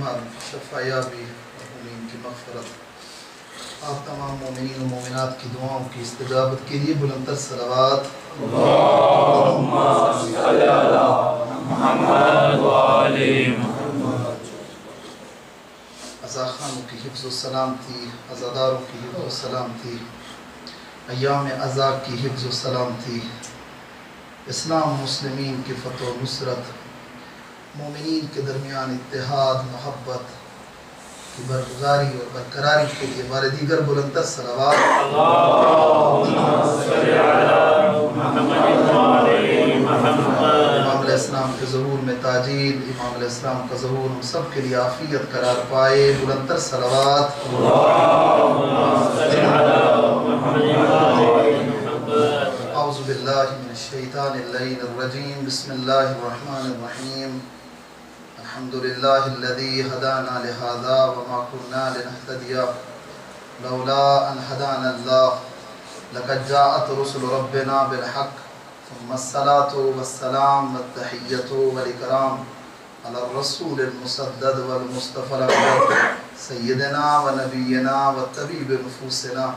اعمال شفایابی مومنین کی مغفرت، آپ تمام مومنین و مومنات کی دعاؤں کی استجابت کے لیے بلندتر صلوات اللہم صلی علی محمد و آل محمد۔ عزا خانوں کی حفظ و سلامتی، عزاداروں کی حفظ و سلامتی، ایام عزا کی حفظ و سلامتی، اسلام مسلمین کی فتح و نصرت، مومنین کے درمیان اتحاد محبت کی برگزاری اور برقراری کے لیے بار دیگر بلندتر صلوات اللہم صلی علی محمد و آل محمد۔ امام علیہ السلام کے ظہور میں تاجیل، امام علیہ السلام کا ظہور ہم سب کے لیے عافیت قرار پائے، بلندتر صلوات اللہم صلی علی محمد و آل محمد۔ اعوذ باللہ من الشیطان اللعین الرجیم، بسم اللہ الرحمن الرحیم، الحمد للہ الذی ہدانا لہذا وما كنا لنہتدی لولا ان ہدانا اللہ لقد جاءت رسل ربنا بالحق ثم الصلاة والسلام والتحیۃ والاکرام علی الرسول المسدد والمصطفى الامجد سیدنا ونبینا وطبیب نفوسنا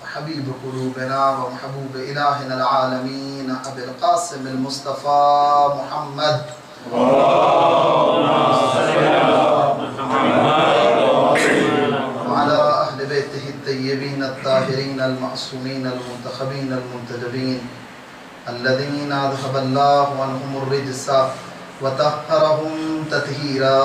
وحبیب قلوبنا ومحبوب الہنا العالمین ابی القاسم المصطفى محمد وعلى أهل بيته الطيبين الطاهرين المعصومين المنتخبين المنتجبين الذين أذهب الله عنهم الرجس وطهرهم تطهيرا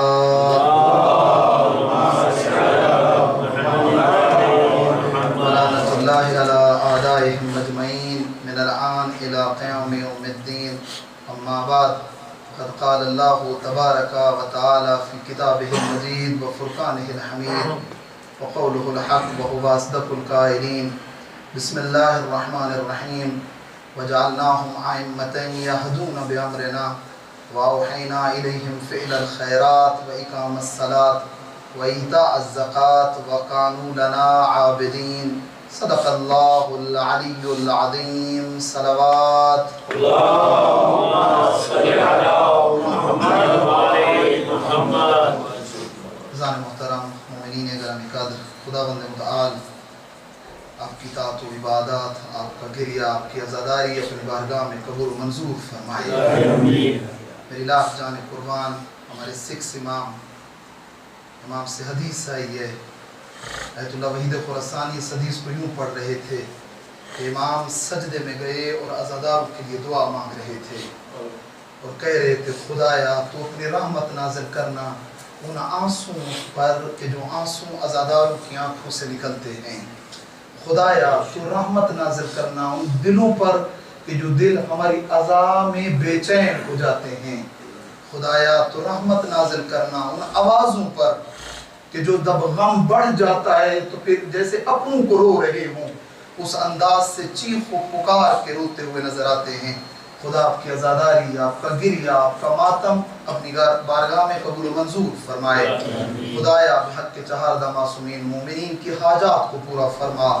ولعنة الله على أعدائهم أجمعين من الآن إلى قيام يوم الدين. أما بعد، قد قال الله تبارك وتعالى في كتابه المجيد وفرقانه الحميد وقوله الحق وهو أصدق القائلين. بسم الله الرحمن الرحيم. وجعلناهم أئمة يهدون بأمرنا وأوحينا إليهم فعل الخيرات وإقام الصلاة وإيتاء الزكاة وكانوا لنا عابدين. صدق الله العلي العظيم. صلوات اللہم صلی علی محمد و آل محمد۔ عزیزان محترم، مومنین گرامی قدر، خداوند متعال آپ کی طاعت و عبادات، آپ کا گریہ، آپ کی عزاداری اپنی بارگاہ میں قبول و منظور فرمائے۔ میری لاکھ جان قربان، ہمارے سکس امام سے حدیث آئی ہے، ایت اللہ وحید خراسانی اس حدیث کو یوں پڑھ رہے تھے کہ امام سجدے میں گئے اور عزاداروں کے لیے دعا مانگ رہے تھے اور کہہ رہے تھے خدایا تو اپنی رحمت نازل کرنا ان آنسوں پر کہ جو آنسوں عزاداروں کی آنکھوں سے نکلتے ہیں، خدایا تو رحمت نازل کرنا ان دلوں پر کہ جو دل ہماری عزا میں بے چین ہو جاتے ہیں، خدایا تو رحمت نازل کرنا ان آوازوں پر کہ جو جب غم بڑھ جاتا ہے تو پھر جیسے اپنوں کو رو رہے ہوں اس انداز سے چیخ و پکار کے روتے ہوئے نظر آتے ہیں۔ خدا آپ کی عزاداری، آپ کا گریہ، آپ کا ماتم اپنی بارگاہ میں قبول و منظور فرمائے۔ خدایا بحق کے چہاردہ معصومین مومنین کی حاجات کو پورا فرما،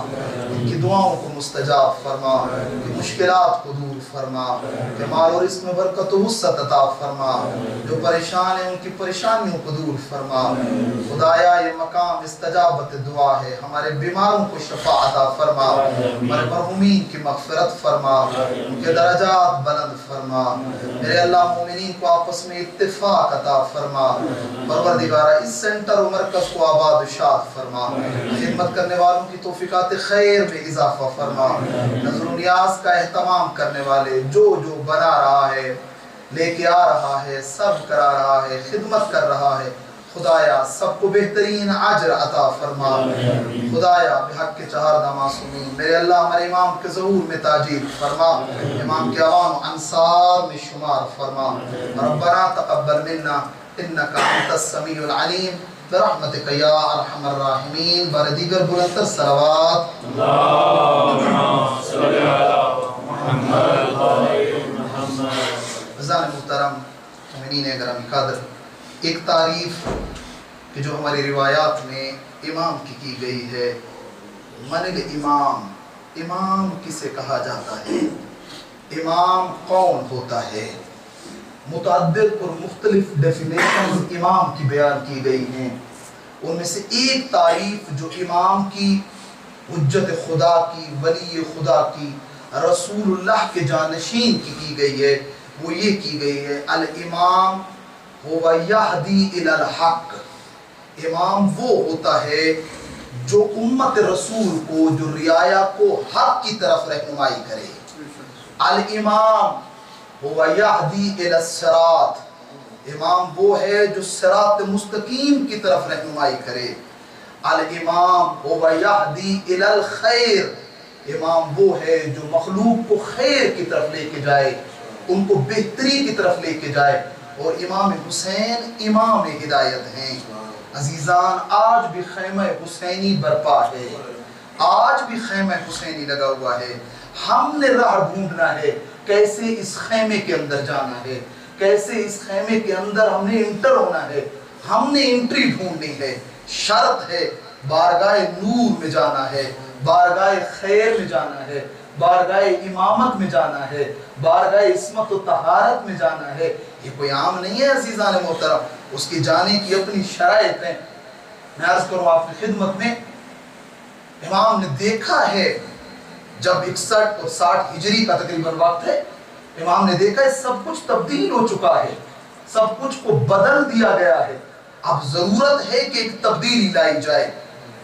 ان کی دعاؤں کو مستجاب فرما، ان کی مشکلات کو دور فرما، کہ مال اور رزق میں برکت و وسعت عطا فرما، جو پریشان ہیں ان کی پریشانیوں کو دور فرما۔ خدایا یہ مقام استجابت دعا ہے، ہمارے بیماروں کو شفا عطا فرما، ہمارے مرحومین کی مغفرت فرما، ان کے درجات بلند فرما۔ میرے اللہ مومنین کو آپس میں اتفاق عطا فرما، پروردگارہ اس سینٹر و مرکز کو آباد و شاد فرما، خدمت کرنے والوں کی توفیقات خیر میں اضافہ فرما، نظر و نیاز کا اہتمام کرنے والے جو بنا رہا ہے، لے کے آ رہا ہے، سب کرا رہا ہے، خدمت کر رہا ہے، خدایا سب کو بہترین اجر عطا فرما۔ خدایا بحق کے چہاردہ معصومین میرے اللہ ہمارے امام کے ظہور میں تاجیل فرما، امام کے عوام و انصار میں شمار فرما۔ ربنا تقبل منا انک انت السمیع العلیم برحمتک یا ارحم الراحمین۔ بار دیگر بلندتر صلوات اللہم صلی علی محمد و آل محمد۔ عزیزان محترم، مومنین گرامی قدر، ایک تعریف کہ جو ہماری روایات میں امام کی گئی ہے، من الامام، امام کسے کہا جاتا ہے، امام کون ہوتا ہے؟ متعدد اور مختلف ڈیفینیشنز امام کی بیان کی گئی ہیں. ان میں سے ایک تعریف جو امام کی، حجت خدا کی، ولی خدا کی، رسول اللہ کے جانشین کی گئی ہے، وہ یہ کی گئی ہے الامام هو یہدی الی الحق. امام وہ ہوتا ہے جو امت رسول کو، جو رعایا کو حق کی طرف رہنمائی کرے. الامام هو یہدی الی الصراط. امام وہ ہے جو صراط مستقیم کی طرف رہنمائی کرے. الامام هو یہدی الی الخیر. امام وہ ہے جو مخلوق کو خیر کی طرف لے کے جائے، ان کو بہتری کی طرف لے کے جائے. اور امام حسین امام ہدایت ہیں. عزیزان، آج بھی خیمہ حسینی برپا ہے، آج بھی خیمہ حسینی لگا ہوا ہے. ہم نے راہ ڈھونڈنا ہے کیسے اس خیمے کے اندر جانا ہے، کیسے اس خیمے کے اندر ہم نے انٹر ہونا ہے. ہم نے انٹری ڈھونڈنی ہے. شرط ہے بارگاہ نور میں جانا ہے، بارگاہ خیر میں جانا ہے، بارگاہ امامت میں جانا ہے، بارگاہ عصمت و طہارت میں جانا ہے. یہ کوئی عام نہیں ہے عزیزان محترم، اس کی جانے کی اپنی شرائط ہیں. میں عرض کروں آپ کی خدمت میں، امام نے دیکھا ہے جب 61 اور 60 ہجری کا تقریباً وقت ہے، امام نے دیکھا ہے سب کچھ تبدیل ہو چکا ہے، سب کچھ کو بدل دیا گیا ہے. اب ضرورت ہے کہ ایک تبدیلی لائی جائے،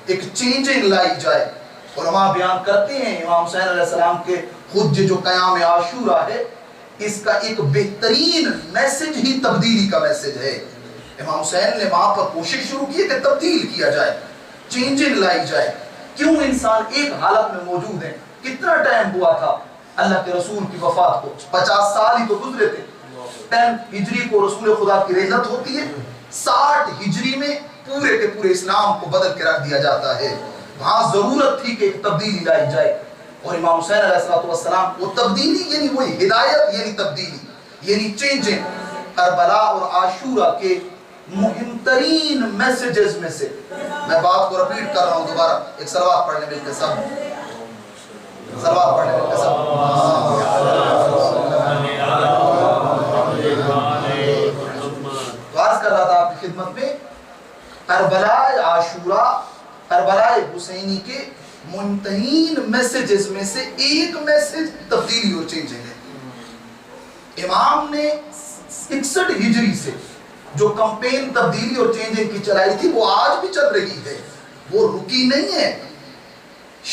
ایک چینجنگ لائی جائے. علماء بیان کرتے ہیں امام حسین علیہ السلام کے خود جو قیام عاشورہ ہے، اس کا ایک بہترین میسج ہی تبدیلی کا میسج ہے. امام حسین نے وہاں پر کوشش شروع کی کہ تبدیل کیا جائے، چینجنگ لائی جائے. کیوں انسان ایک حالت میں موجود ہے؟ کتنا ٹائم ہوا تھا اللہ کے رسول کی وفات کو؟ 50 سال ہی تو گزرے تھے. 10 ہجری کو رسول خدا کی رحلت ہوتی ہے، 60 ہجری میں پورے کے پورے اسلام کو بدل کے رکھ دیا جاتا ہے. وہاں ضرورت تھی کہ ایک تبدیلی لائی جائے. اور امام حسین علیہ السلام وہ تبدیلی یعنی وہی ہدایت، یعنی تبدیلی، یعنی چینجنگ. کربلا اور عاشورہ کے مہم ترین میسیجز میں سے، میں بات کو رپیٹ کر رہا ہوں دوبارہ، ایک صلوات پڑھنے مل کے سب، صلوات پڑھنے مل کے سب. تو عرض کر رہا تھا آپ کی خدمت میں، کربلا عاشورہ، کربلا حسینی کے منتہین میسیجز میں سے ایک میسیج تبدیلی اور چینجنگ ہے. امام نے 61 ہجری سے جو کمپین تبدیلی اور چینجنگ کی چلائی تھی، وہ آج بھی چل رہی ہے، وہ رکی نہیں ہے.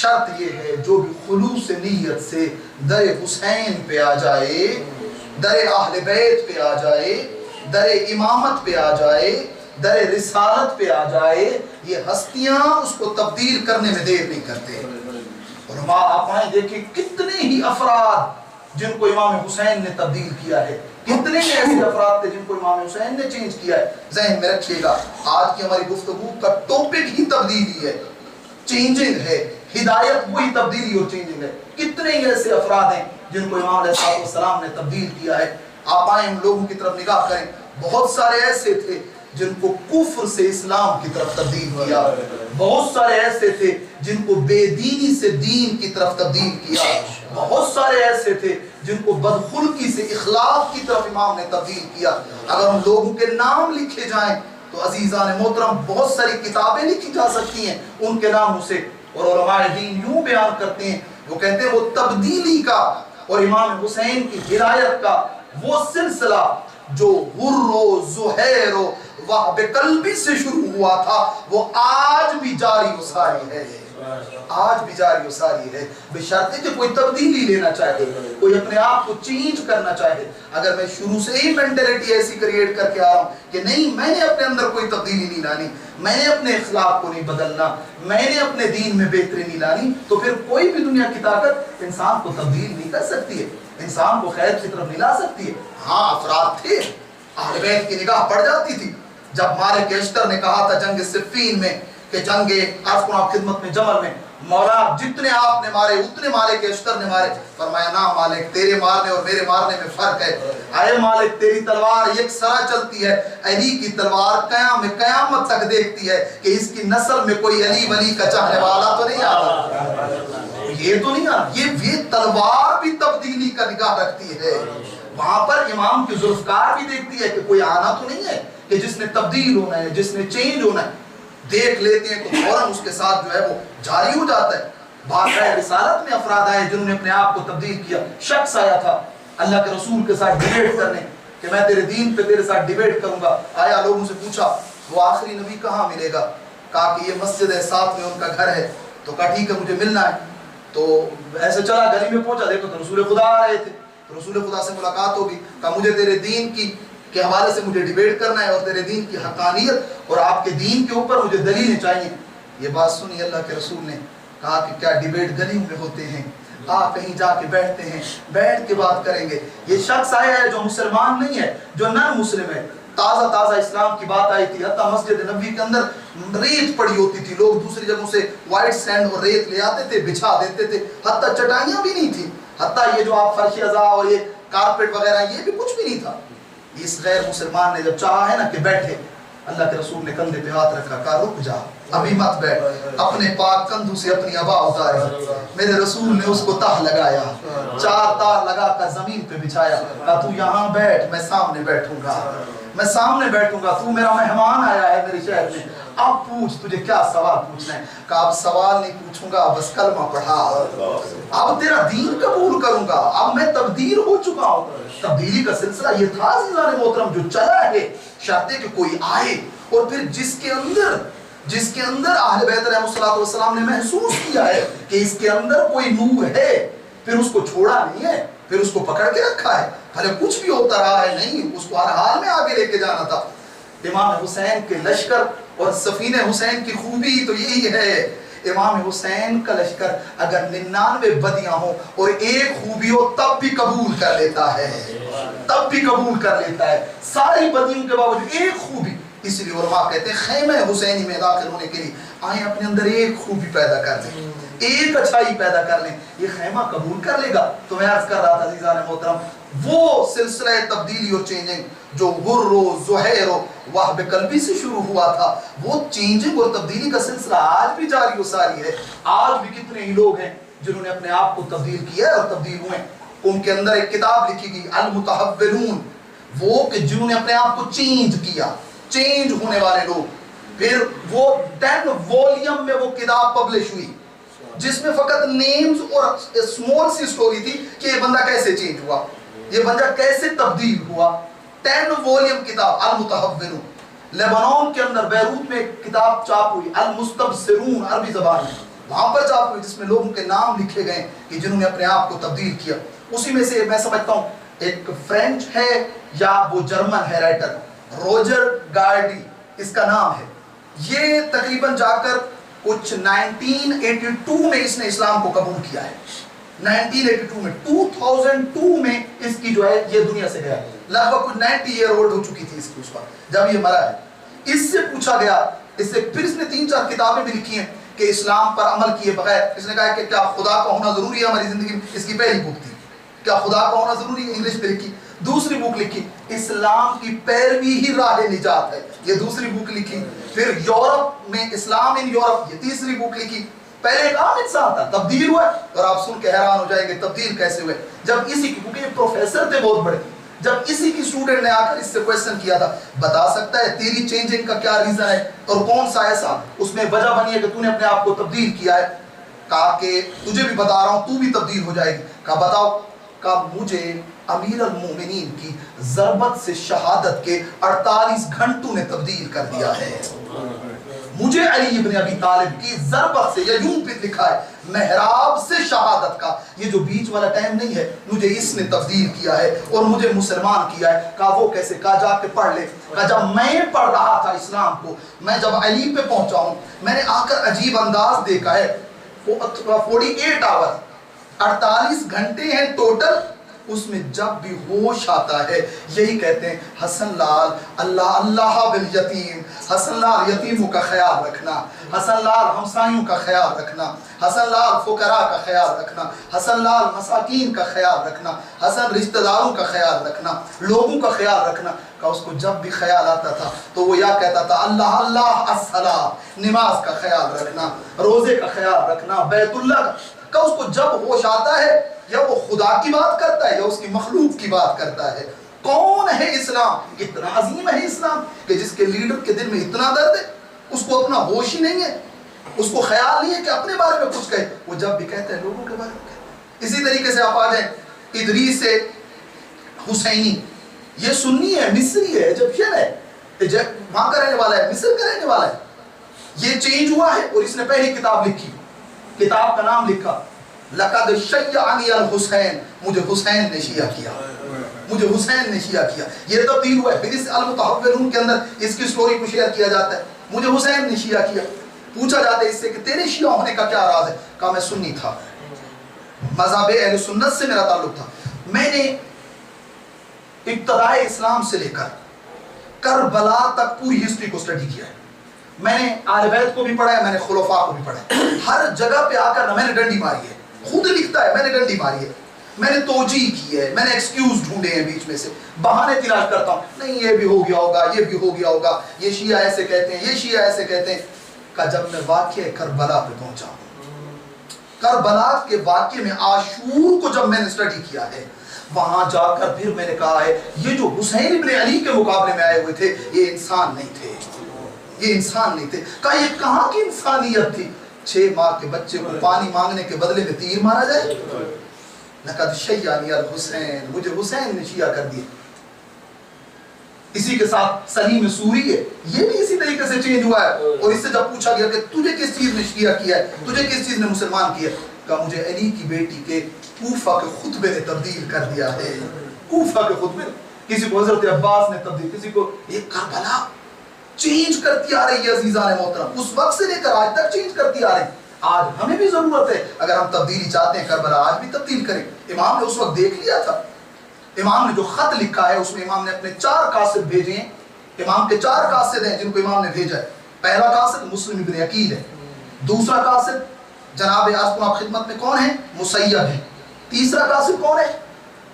شرط یہ ہے جو بھی خلوص نیت سے در حسین پہ آ جائے، در اہل بیت پہ آ جائے، در امامت پہ آ جائے، در رسالت پہ آ جائے، یہ ہستیاں اس کو تبدیل کرنے میں دیر نہیں کرتے. علماء آپ آئیں دیکھیں کتنے ہی افراد جن کو امام حسین نے تبدیل کیا ہے، کتنے ہی ایسے افراد تھے جن کو امام حسین نے چینج کیا ہے. ذہن میں رکھیے گا، آج کی ہماری گفتگو کا ٹاپک ہی تبدیلی ہے، چینجنگ ہے. ہدایت وہی تبدیلی اور چینجنگ ہے. کتنے ہی ایسے افراد ہیں جن کو امام علیہ السلام نے تبدیل کیا ہے. آپ آئیں ان لوگوں کی طرف نگاہ کریں. بہت سارے ایسے تھے جن کو کفر سے اسلام کی طرف تبدیل کیا، بہت سارے ایسے تھے جن کو بے دینی سے دین کی طرف تبدیل کیا، بہت سارے ایسے تھے جن کو بدخلقی سے اخلاق کی طرف امام نے تبدیل کیا. اگر ان لوگوں کے نام لکھے جائیں تو عزیزان محترم بہت ساری کتابیں لکھی جا سکتی ہیں ان کے ناموں سے. اور علماء دین یوں بیان کرتے ہیں، وہ کہتے ہیں وہ تبدیلی کا اور امام حسین کی ہدایت کا وہ سلسلہ جو حر و زہیر و وہب قلبی سے شروع ہوا تھا، وہ آج بھی جاری و ساری ہے، آج بھی جاری و ساری ہے. بشرط کہ کوئی تبدیلی لینا چاہے، کوئی اپنے آپ کو چینج کرنا چاہے. اگر میں شروع سے ہی مینٹلٹی ایسی کریٹ کر کے آ رہا ہوں کہ نہیں میں نے اپنے اندر کوئی تبدیلی نہیں لانی، میں نے اپنے اخلاق کو نہیں بدلنا، میں نے اپنے دین میں بہتری نہیں لانی، تو پھر کوئی بھی دنیا کی طاقت انسان کو تبدیل نہیں کر سکتی ہے، انسان کو خیر کی طرف نہیں لا سکتی ہے. ہاں افراد تھے، اہل بیت کی نگاہ پڑ جاتی تھی. جب مالک اشتر نے کہا تھا جنگ صفین میں کہ جنگ عرض کو آپ خدمت میں جمل میں، مولا جتنے آپ نے مارے اتنے مالک اشتر نے مارے. فرمایا نا مالک، تیرے مارنے اور میرے مارنے میں فرق ہے. اے مالک، تیری تلوار یک سرا چلتی ہے، علی کی تلوار قیامت تک دیکھتی ہے کہ اس کی نسل میں کوئی علی ولی کا چاہنے والا تو نہیں آتا. یہ تو نہیں آتا، یہ تلوار بھی تبدیلی کا نگاہ رکھتی ہے. وہاں پر امام کی ذوالفقار بھی دیکھتی ہے کہ کوئی آنا تو نہیں ہے کہ جس نے تبدیل ہونا ہے، جس نے چینج ہونا ہے، دیکھ لیتے ہیں تو فوراً اس کے ساتھ جو ہے وہ جاری ہو جاتا ہے۔ بارگاہ رسالت میں افراد آئے جنہوں نے اپنے آپ کو تبدیل کیا۔ شخص آیا تھا اللہ کے رسول کے ساتھ ڈیبیٹ کرنے کہ میں تیرے دین پہ تیرے ساتھ ڈیبیٹ کروں گا۔ آیا لوگوں سے پوچھا وہ آخری نبی کہاں ملے گا؟ کہا کہ یہ مسجد ہے، ساتھ میں ان کا گھر ہے۔ تو کہا ٹھیک ہے مجھے ملنا ہے۔ تو ایسے چلا گلی میں پہنچا، دیکھو تو رسول خدا آ رہے تھے، تو رسول خدا سے ملاقات ہوگی۔ کہا مجھے تیرے دین کے حوالے سے مجھے ڈیبیٹ کرنا ہے اور تیرے دین کی حقانیت اور آپ کے دین کے اوپر مجھے دلیلیں چاہیے۔ یہ بات سنی اللہ کے رسول نے، کہا کہ کیا ڈیبیٹ گلیوں میں ہوتے ہیں؟ آپ کہیں جا کے بیٹھتے ہیں، بیٹھ کے بات کریں گے۔ یہ شخص آیا ہے جو مسلمان نہیں ہے، جو نان مسلم ہے، تازہ اسلام کی بات آئی تھی۔ حتیٰ مسجد نبوی کے اندر ریت پڑی ہوتی تھی، لوگ دوسری جگہوں سے وائٹ سینڈ اور ریت لے آتے تھے، بچھا دیتے تھے، حتیٰ چٹائیاں بھی نہیں تھی، حتیٰ یہ جو آپ فرش ازا اور یہ کارپیٹ وغیرہ یہ بھی کچھ بھی نہیں تھا۔ اس غیر مسلمان نے جب چاہا ہے نا کہ بیٹھے، اللہ کے رسول نے کندھے پہ ہاتھ رکھا، کہا رک جا، ابھی مت بیٹھ، اپنے پاک کندھوں سے اپنی عبا اتاری۔ میرے رسول نے اس کو تہ لگایا، 4 تار لگا کر زمین پہ بچھایا، کہا تو یہاں بیٹھ، میں سامنے بیٹھوں گا، میں سامنے بیٹھوں گا، تو میرا مہمان آیا ہے میرے شہر میں، اب پوچھ تجھے کیا سوال پوچھنا ہے؟ کہا اب سوال نہیں پوچھوں گا، بس کلمہ پڑھا، اب تیرا دین قبول کروں گا، اب میں تبدیل ہو چکا ہوں۔ تبدیلی کا سلسلہ یہ تھا عزیزان محترم جو چلا ہے، شرط ہے کہ کوئی آئے اور پھر جس کے اندر اہل بیت علیہ السلام نے محسوس کیا ہے کہ اس کے اندر کوئی نور ہے، پھر اس کو چھوڑا نہیں ہے، پھر اس کو پکڑ کے رکھا ہے، بھلے کچھ بھی ہوتا رہا ہے، نہیں، اس کو ہر حال میں آگے لے کے جانا تھا۔ امام حسین کے لشکر اور سفینہ حسین کی خوبی تو یہی ہے، امام حسین کا لشکر اگر 99 بدیاں ہوں اور ایک خوبی ہو تب بھی قبول کر لیتا ہے، تب بھی قبول کر لیتا ہے، ساری بدیوں کے باوجود ایک خوبی۔ اس لیے علماء کہتے ہیں خیمہ حسینی میں داخل ہونے کے لیے آئیں اپنے اندر ایک خوبی پیدا کر لیں، ایک اچھائی پیدا کر لیں، یہ خیمہ قبول کر لے گا۔ تو میں عرض کر رہا تھا عزیزان محترم، وہ سلسلہ تبدیلی اور چینجنگ جو غر و زہیر و وہب قلبی سے شروع ہوا تھا، وہ چینجنگ اور تبدیلی کا سلسلہ آج بھی جاری و ساری ہے۔ آج بھی کتنے ہی لوگ ہیں جنہوں نے اپنے آپ کو تبدیل کیا ہے اور تبدیل ہوئے۔ ان کے اندر ایک کتاب لکھی گئی المتحولون، وہ کہ جنہوں نے اپنے آپ کو چینج کیا، چینج ہونے والے لوگ۔ پھر وہ 10 وولیم میں وہ کتاب پبلش ہوئی جس میں فقط نیمز اور اسمال سی سٹوری تھی کہ یہ بندہ کیسے چینج ہوا، یہ بندہ کیسے تبدیل ہوا۔ 10 وولیم کتاب المتحولون۔ لیبنان کے اندر بیروت میں ایک کتاب چاپ ہوئی المستبصرون، عربی زبان میں، وہاں پر چاپ ہوئی جس میں لوگوں کے نام لکھے گئے کہ جنہوں نے اپنے آپ کو تبدیل کیا۔ اسی میں سے میں سمجھتا ہوں ایک فرینچ ہے یا وہ جرمن ہے رائٹر، روجر گارڈی اس کا نام ہے۔ یہ تقریباً جا کر کچھ 1982 میں اس نے اسلام کو قبول کیا ہے، 1982 میں، 2002 میں اس کی جو ہے یہ دنیا سے گیا، لگ بھگ کچھ 90 ایئر اولڈ ہو چکی تھی اس کی اس وقت جب یہ مرا ہے۔ اس سے پوچھا گیا، اس سے پھر اس نے 3-4 کتابیں بھی لکھی ہیں کہ اسلام پر عمل کیے بغیر، اس نے کہا کہ کیا خدا کا ہونا ضروری ہے ہماری زندگی میں، اس کی پہلی بک تھی کیا خدا کا ہونا ضروری ہے، انگلش میں لکھی۔ دوسری بک لکھی اسلام کی پیروی ہی راہ نجات ہے، یہ دوسری بک لکھی۔ پھر یورپ میں اسلام ان یورپ، یہ تیسری بک لکھی۔ پہلے ایک عام انسان تھا، تبدیل ہوا، اور آپ سن کے حیران ہو جائیں گے تبدیل کیسے ہوئے۔ جب اسی کی، کیونکہ یہ پروفیسر تھے بہت بڑے، جب اسی کی اسٹوڈنٹ نے آ کر اس سے کویسچن کیا تھا بتا سکتا ہے تیری چینجنگ کا کیا ریزن ہے اور کون سا ایسا اس میں وجہ بنی ہے کہ تو نے اپنے آپ کو تبدیل کیا ہے؟ کہا کہ تجھے بھی بتا رہا ہوں تو بھی تبدیل ہو جائے گی۔ کہا بتاؤ؟ کہا مجھے امیر المومنین کی ضربت سے شہادت کے 48 گھنٹوں نے تبدیل کر دیا ہے، مجھے علی ابن ابی طالب کی ضربت سے، یا یوں پہ لکھا ہے محراب سے شہادت کا، یہ جو بیچ والا ٹائم نہیں ہے، مجھے اس نے تبدیل کیا ہے اور مجھے مسلمان کیا ہے۔ کہا وہ کیسے؟ کہا جا کے پڑھ لے۔ کہا جب میں پڑھ رہا تھا اسلام کو، میں جب علی پہ پہنچا ہوں، میں نے آ کر عجیب انداز دیکھا ہے، 48 آور، 48 گھنٹے ہیں ٹوٹل، اس میں جب بھی ہوش آتا ہے یہی کہتے ہیں حسن لال اللہ اللہ بالیتیم، حسن لال یتیموں کا خیال رکھنا، حسن لال ہمسایوں کا خیال رکھنا، حسن لال فقراء کا خیال رکھنا، حسن لال مساکین کا خیال رکھنا، حسن رشتہ داروں کا خیال رکھنا، لوگوں کا خیال رکھنا۔ کہ اس کو جب بھی خیال آتا تھا تو وہ یا کہتا تھا اللہ اللہ الصلاۃ، نماز کا خیال رکھنا، روزے کا خیال رکھنا، بیت اللہ کا۔ کہ اس کو جب ہوش آتا ہے یا وہ خدا کی بات کرتا ہے یا اس کی مخلوق کی بات کرتا ہے؟ کون ہے اسلام؟ اتنا عظیم ہے اسلام کہ جس کے لیڈر کے دل میں اتنا درد ہے، اس کو اپنا ہوش ہی نہیں ہے، اس کو خیال نہیں ہے کہ اپنے بارے میں کچھ کہے، وہ جب بھی کہتا ہے لوگوں کے بارے میں کہتا ہے۔ اسی طریقے سے آپ آ جائیں ادریس حسینی، یہ سنی ہے، مصری ہے، ایجپشن ہے، وہاں کا رہنے والا ہے، مصر کا رہنے والا ہے، یہ چینج ہوا ہے اور اس نے پہلی کتاب لکھی، کتاب کا نام لکھا لقد شیعنی الحسین، مجھے حسین نے شیعہ کیا، مجھے حسین نے شیعہ کیا، یہ تبدیل ہوا ہے۔ پھر اس المتحورون کے اندر اس کی سٹوری کو شیئر کیا جاتا ہے، مجھے حسین نے شیعہ کیا۔ پوچھا جاتا ہے اس سے کہ تیرے شیعہ ہونے کا کیا راز ہے؟ کہا میں سنی تھا، مذہب اہل سنت سے میرا تعلق تھا، میں نے ابتدائے اسلام سے لے کر کربلا تک پوری ہسٹری کو اسٹڈی کیا ہے، میں نے آل بیت کو بھی پڑھا ہے، میں نے خلفاء کو بھی پڑھا ہے، ہر جگہ پہ آ کر نہ میں نے ڈنڈی ماری ہے، خود لکھتا ہے میں نے ڈنڈی ماری ہے، میں نے توجیہ کی ہے، میں نے ایکسکیوز ڈھونڈے ہیں بیچ میں سے، بہانے تلاش کرتا ہوں، نہیں یہ بھی ہو گیا ہوگا، یہ بھی ہو گیا ہوگا، یہ شیعہ ایسے کہتے ہیں، یہ شیعہ ایسے کہتے ہیں۔ کہ جب میں واقعہ کربلا پہ پہنچا ہوں، کربلا کے واقعے میں عاشور کو جب میں نے اسٹڈی کیا ہے، وہاں جا کر پھر میں نے کہا ہے یہ جو حسین ابن علی کے مقابلے میں آئے ہوئے تھے یہ انسان نہیں تھے، یہ انسان نہیں تھے۔ کہا یہ کہاں کی انسانیت تھی؟ 6 ماہ کے بچے کو پانی مانگنے کے بدلے میں تیر مارا جائے۔ لقد شیعنی الحسین، مجھے حسین نے شیعہ کر دیا۔ اسی کے ساتھ سلیم سوری ہے، یہ بھی اسی طریقے سے چینج ہوا ہے، اور اس سے جب پوچھا گیا کہ تجھے کس چیز نے شیعہ کیا ہے، تجھے کس چیز نے مسلمان کیا؟ کہا مجھے علی کی بیٹی کے کوفہ کے خطبے نے تبدیل کر دیا ہے، کوفہ کے خطبے، کسی کو حضرت عباس نے تبدیل، کسی کو یہ کربلا چینج کرتی آ رہی ہے عزیزان محترم، اس وقت سے لے کر آج تک چینج کرتی آ رہی ہے۔ آج ہمیں بھی ضرورت ہے، اگر ہم تبدیلی چاہتے ہیں کربلا آج بھی تبدیل کریں۔ امام نے اس وقت دیکھ لیا تھا، امام نے جو خط لکھا ہے اس میں امام نے اپنے 4 قاصد بھیجے ہیں، امام کے 4 قاصد ہیں جن کو امام نے بھیجا ہے۔ پہلا قاصد مسلم ابن عقیل ہے، دوسرا قاصد جناب آج کو آپ خدمت میں کون ہے؟ مسیب ہے، تیسرا قاصد کون ہے؟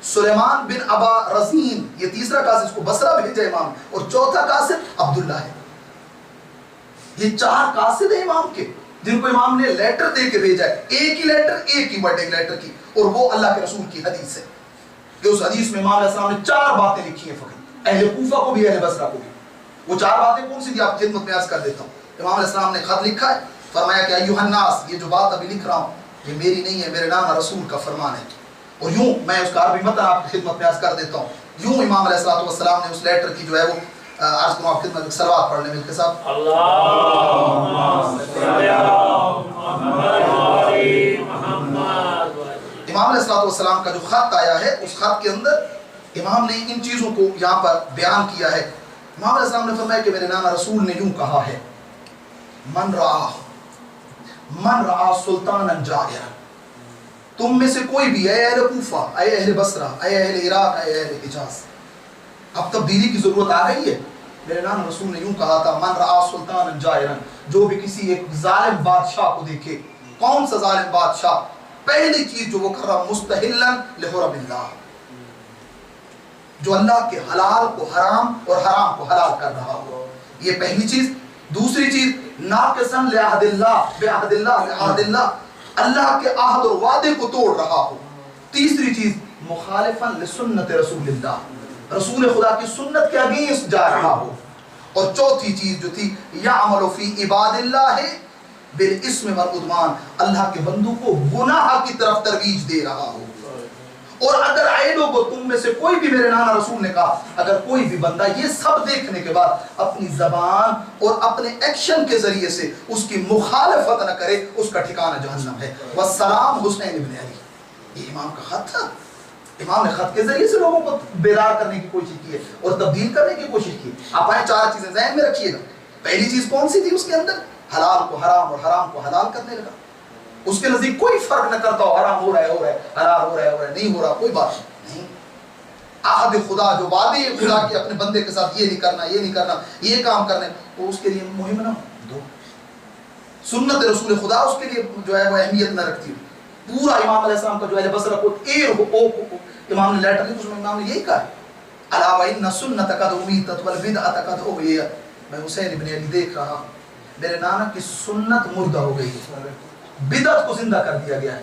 سلیمان بن ابا رزین، یہ تیسرا قاصد، اس کو بصرہ بھیجا امام، اور چوتھا قاصد عبداللہ ہے۔ یہ 4 قاصد ہیں امام کے جن کو امام نے لیٹر دے کے بھیجا ہے، ایک ہی لیٹر، ایک ہی ورڈ ایک لیٹر کی، اور وہ اللہ کے رسول کی حدیث ہے کہ اس حدیث میں امام علیہ السلام نے 4 باتیں لکھی ہیں فقط، اہل کوفہ کو بھی اہل بصرہ کو بھی۔ وہ 4 باتیں کون سی تھی آپ خدمت میں عرض کر دیتا ہوں۔ امام علیہ السلام نے خط لکھا ہے، فرمایا کہ ایھا الناس، یہ جو بات ابھی لکھ رہا ہوں یہ میری نہیں ہے، میرے نام رسول کا فرمان ہے، اور یوں میں اس کا عربی متن آپ کی خدمت میں عرض کر دیتا ہوں۔ یوں امام علیہ السلام نے اس لیٹر کی جو ہے وہ عرض کروں آپ خدمت میں، صلوات پڑھ لیں مل کے ساتھ۔ اللہم صلی علی محمد۔ امام علیہ السلام کا جو خط آیا ہے اس خط کے اندر امام نے ان چیزوں کو یہاں پر بیان کیا ہے۔ امام علیہ السلام نے فرمایا کہ میرے نانا رسول نے یوں کہا ہے، من رعا سلطانا جائرا، تم میں سے کوئی بھی، اے اہل کوفہ، اے اہل بصرہ، اے اہل عراق، اے اہل حجاز، اب تبدیلی کی ضرورت آ گئی ہے۔ میرے نانا رسول نے یوں کہا تھا، من رعا سلطانا جائرا، جو بھی کسی ایک ظالم بادشاہ کو دیکھے، کون سا ظالم بادشاہ؟ پہلی چیز جو وہ کر رہا، مستحلا لحرم اللہ، جو اللہ کے حلال کو حرام اور حرام کو حلال کر رہا ہو، یہ پہلی چیز۔ دوسری چیز، ناقصا لعہد اللہ، بعہد اللہ، لعہد اللہ، اللہ کے عہد اور وعدے کو توڑ رہا ہو۔ تیسری چیز، مخالفا لسنت رسول اللہ، رسول خدا کی سنت کے اگینسٹ جا رہا ہو۔ اور چوتھی چیز جو تھی، یعمل فی عباد اللہ بالاسم والعدوان، اللہ کے بندوں کو گناہ کی طرف ترویج دے رہا ہو۔ اور اگر آئے لوگوں تم میں سے کوئی بھی، میرے نانا رسول نے کہا، اگر کوئی بھی بندہ یہ سب دیکھنے کے بعد اپنی زبان اور اپنے ایکشن کے ذریعے سے اس کی مخالفت نہ کرے، اس کا ٹھکانہ جہنم ہے۔ والسلام حسین ابن علی، یہ امام کا خط تھا۔ امام نے خط کے ذریعے سے لوگوں کو بیدار کرنے کی کوشش کی ہے اور تبدیل کرنے کی کوشش کی ہے۔ آپ آئیں 4 چیزیں ذہن میں رکھیے گا۔ پہلی چیز کون سی تھی اس کے اندر؟ حلال کو حرام اور حرام کو حلال کرنے لگا۔ اس کے نزدیک کوئی فرق نہ کرتا ہو، حرام ہو رہا ہے، حلال ہو رہا ہے، نہیں ہو رہا، کوئی بات نہیں۔ عہد خدا، جو وعدے خدا کے اپنے بندے کے ساتھ، یہ نہیں کرنا، یہ نہیں کرنا، یہ کام کرنے، تو اس کے لیے مہم نہ دو۔ سنت رسول خدا اس کے لیے جو ہے وہ اہمیت نہ رکھتی۔ پورا امام علیہ السلام کا جو اہل بصرہ کو امام نے لیٹر لکھا، اس میں امام نے یہی کہا ہے، الا وان سنت قد امیتت والبدعۃ قد احییت، میں حسین ابن علی دیکھ رہا ہوں، میرے نانا کی سنت مردہ ہو گئی ہے، بدعت کو زندہ کر دیا گیا ہے۔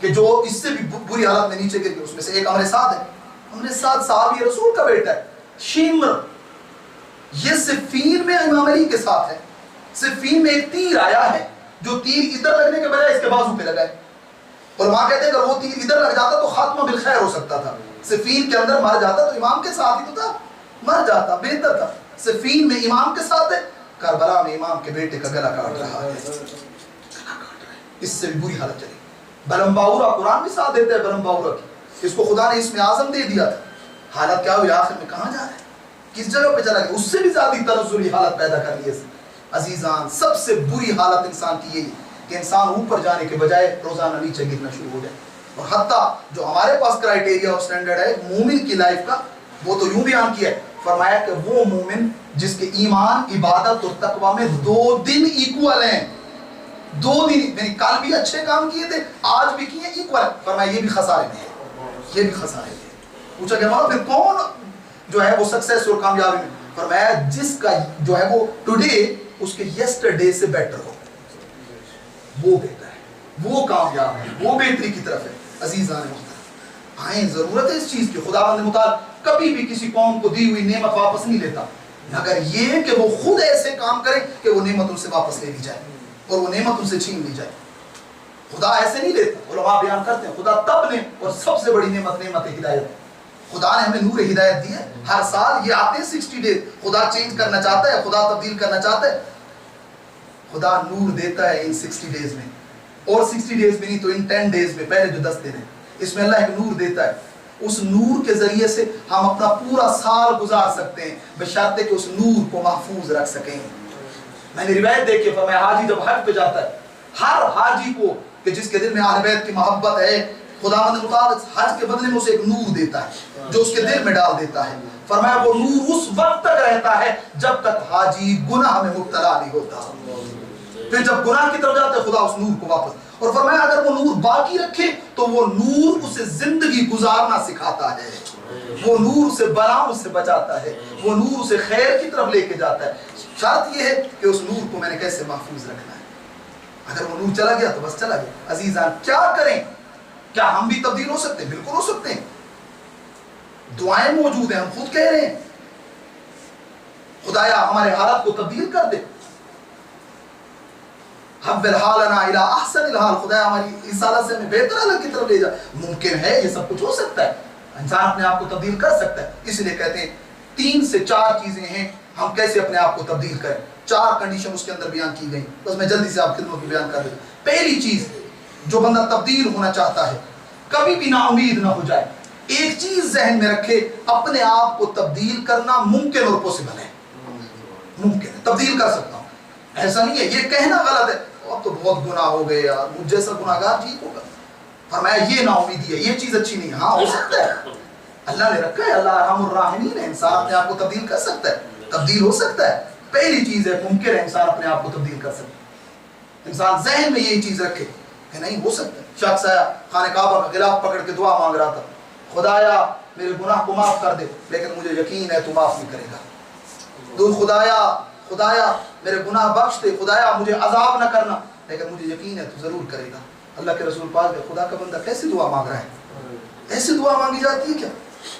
کہ جو اس سے بھی بری حالت میں نیچے گر گئے. اس میں سے ایک عمر سعد ہے. عمر سعد صحابی رسول کا بیٹا ہے. شمر یہ صفین میں امام علی کے ساتھ ہے. صفین میں ایک تیر آیا ہے جو تیر ادھر لگنے کے بجائے اس کے بازو پہ لگا ہے. اور وہاں کہتے ہیں اگر وہ تیر ادھر لگ جاتا تو خاتمہ بالخیر ہو سکتا تھا. صفین کے اندر مر جاتا تو امام کے ساتھ ہی تو تھا, مر جاتا بہتر تھا. صفین میں امام کے ساتھ ہے, کربلا میں امام کے بیٹے کا گلا کاٹ رہا ہے. اس سے بھی بری حالت چلی. بلم باورا قرآن بھی ساتھ دیتا ہے. بلم باورا کی اس کو خدا نے اسم اعظم دے دیا تھا. حالت کیا ہوئی آخر میں, کہاں جا رہا ہے, کس جگہ پہ چلا گیا. اس سے بھی زیادہ تنزلی حالت پیدا کر لی. عزیزان سب سے بری حالت انسان کی یہی کہ انسان اوپر جانے کے بجائے روزانہ نیچے گرنا شروع ہو جائے. اور حتیٰ جو ہمارے پاس کرائیٹیریا اور سٹینڈرڈ ہے مومن کی لائف کا, وہ تو یوں بیان کیا ہے, فرمایا کہ وہ مومن جس کے ایمان, عبادت اور تقوی میں 2 دن ایکول ہیں. 2 دن, یعنی کل بھی اچھے کام کیے تھے, آج بھی کیے, ایکول. فرمایا یہ بھی خسارے میں ہے, یہ بھی خسارے میں ہے. پوچھا کہ مولا پھر کون جو ہے وہ سکسیس اور کامیابی میں؟ فرمایا جس کا جو ہے وہ ٹوڈے اس کے یسٹرڈے سے بیٹر ہو, وہ بہتر ہے, وہ کامیاب ہے, وہ بہتری کی طرف ہے. عزیزان محترم, آئیں ضرورت ہے اس چیز کی. خداوند متعال کبھی بھی کسی قوم کو دی ہوئی نعمت واپس نہیں لیتا, مگر یہ کہ وہ خود ایسے کام کرے کہ وہ نعمت ان سے واپس لے لی جائے اور وہ نعمت ان سے چھین لی جائے. خدا ایسے نہیں لیتا. علماء بیان کرتے ہیں خدا تب نے, اور سب سے بڑی نعمت نعمت ہدایت. خدا نے ہمیں نور ہدایت دی ہے. ہر سال یہ آتے ہیں 60 ڈیز. خدا چینج کرنا چاہتا ہے, خدا تبدیل کرنا چاہتا ہے. خدا نور دیتا ہے ان 60 ڈیز میں, اور 60 ڈیز میں نہیں تو ان 10 ڈیز میں, پہلے جو 10 دن ہیں اس میں اللہ ایک نور دیتا ہے. اس نور کے ذریعے سے ہم اپنا پورا سال گزار سکتے ہیں, بشرطے کہ اس نور کو محفوظ رکھ سکیں. میں نے روایت دیکھی, فرمایا حاجی جب حج پہ جاتا ہے, ہر حاجی کو کہ جس کے دل میں اہل بیت کی محبت ہے, خداوند متعال حج کے بدلے میں اسے ایک نور دیتا ہے جو اس کے دل میں ڈال دیتا ہے. فرمایا وہ نور اس وقت تک رہتا ہے جب تک حاجی گناہ میں مبتلا نہیں ہوتا. پھر جب گناہ کی طرف جاتے خدا اس نور کو واپس, اور فرمایا اگر وہ نور باقی رکھے تو وہ نور اسے زندگی گزارنا سکھاتا ہے, وہ نور اسے بلاؤں سے بچاتا ہے, وہ نور اسے خیر کی طرف لے کے جاتا ہے. شرط یہ ہے کہ اس نور کو میں نے کیسے محفوظ رکھنا ہے. اگر وہ نور چلا گیا تو بس چلا گیا. عزیزان کیا کریں؟ کیا ہم بھی تبدیل ہو سکتے ہیں؟ بالکل ہو سکتے ہیں. دعائیں موجود ہیں, ہم خود کہہ رہے ہیں خدایا ہمارے حالات کو تبدیل کر دے. حول حالنا الى احسن الحال, خدایا ہماری اس حالت سے ہمیں بہتر حالت کی طرف لے جا. ممکن ہے, یہ سب کچھ ہو سکتا ہے. انسان اپنے آپ کو تبدیل کر سکتا ہے. اس لیے کہتے ہیں 3 سے 4 چیزیں ہیں ہم کیسے اپنے آپ کو تبدیل کریں. 4 کنڈیشن اس کے اندر بیان کی گئی, بس میں جلدی سے آپ خدمت کو بیان کر دوں. پہلی چیز, جو بندہ تبدیل ہونا چاہتا ہے کبھی بھی نا امید نہ ہو جائے. ایک چیز ذہن میں رکھے, اپنے آپ کو تبدیل کرنا ممکن اور پوسیبل ہے. ممکن ہے, تبدیل کر سکتا ہوں, ایسا نہیں ہے. یہ کہنا غلط ہے, اب تو بہت گناہ ہو گئے یار, مجھ جیسا گناہگار ٹھیک ہوگا. فرمایا یہ نا امیدی ہے, یہ چیز اچھی نہیں ہے. ہاں ہو سکتا ہے, اللہ نے رکھا ہے, اللہ ارحم الراحمین ہے. انسان اپنے آپ کو تبدیل کر سکتا ہے, تبدیل ہو سکتا ہے. پہلی چیز ہے ممکن ہے انسان اپنے آپ کو تبدیل کر سکتا ہے. انسان ذہن میں یہی چیز رکھے کہ نہیں ہو سکتا ہے. شخص آیا خانہ کعبہ کا غلاف پکڑ کے دعا مانگ رہا تھا, خدایا میرے گناہ کو معاف کر دے, لیکن مجھے یقین ہے تو معاف نہیں کرے گا. خدایا میرے گناہ بخش دے, خدایا مجھے عذاب نہ کرنا, لیکن مجھے یقین ہے تو ضرور کرے گا. اللہ کے رسول پاک نے, خدا کا بندہ کیسی دعا مانگ رہا ہے؟ ایسی دعا مانگی جاتی ہے کیا؟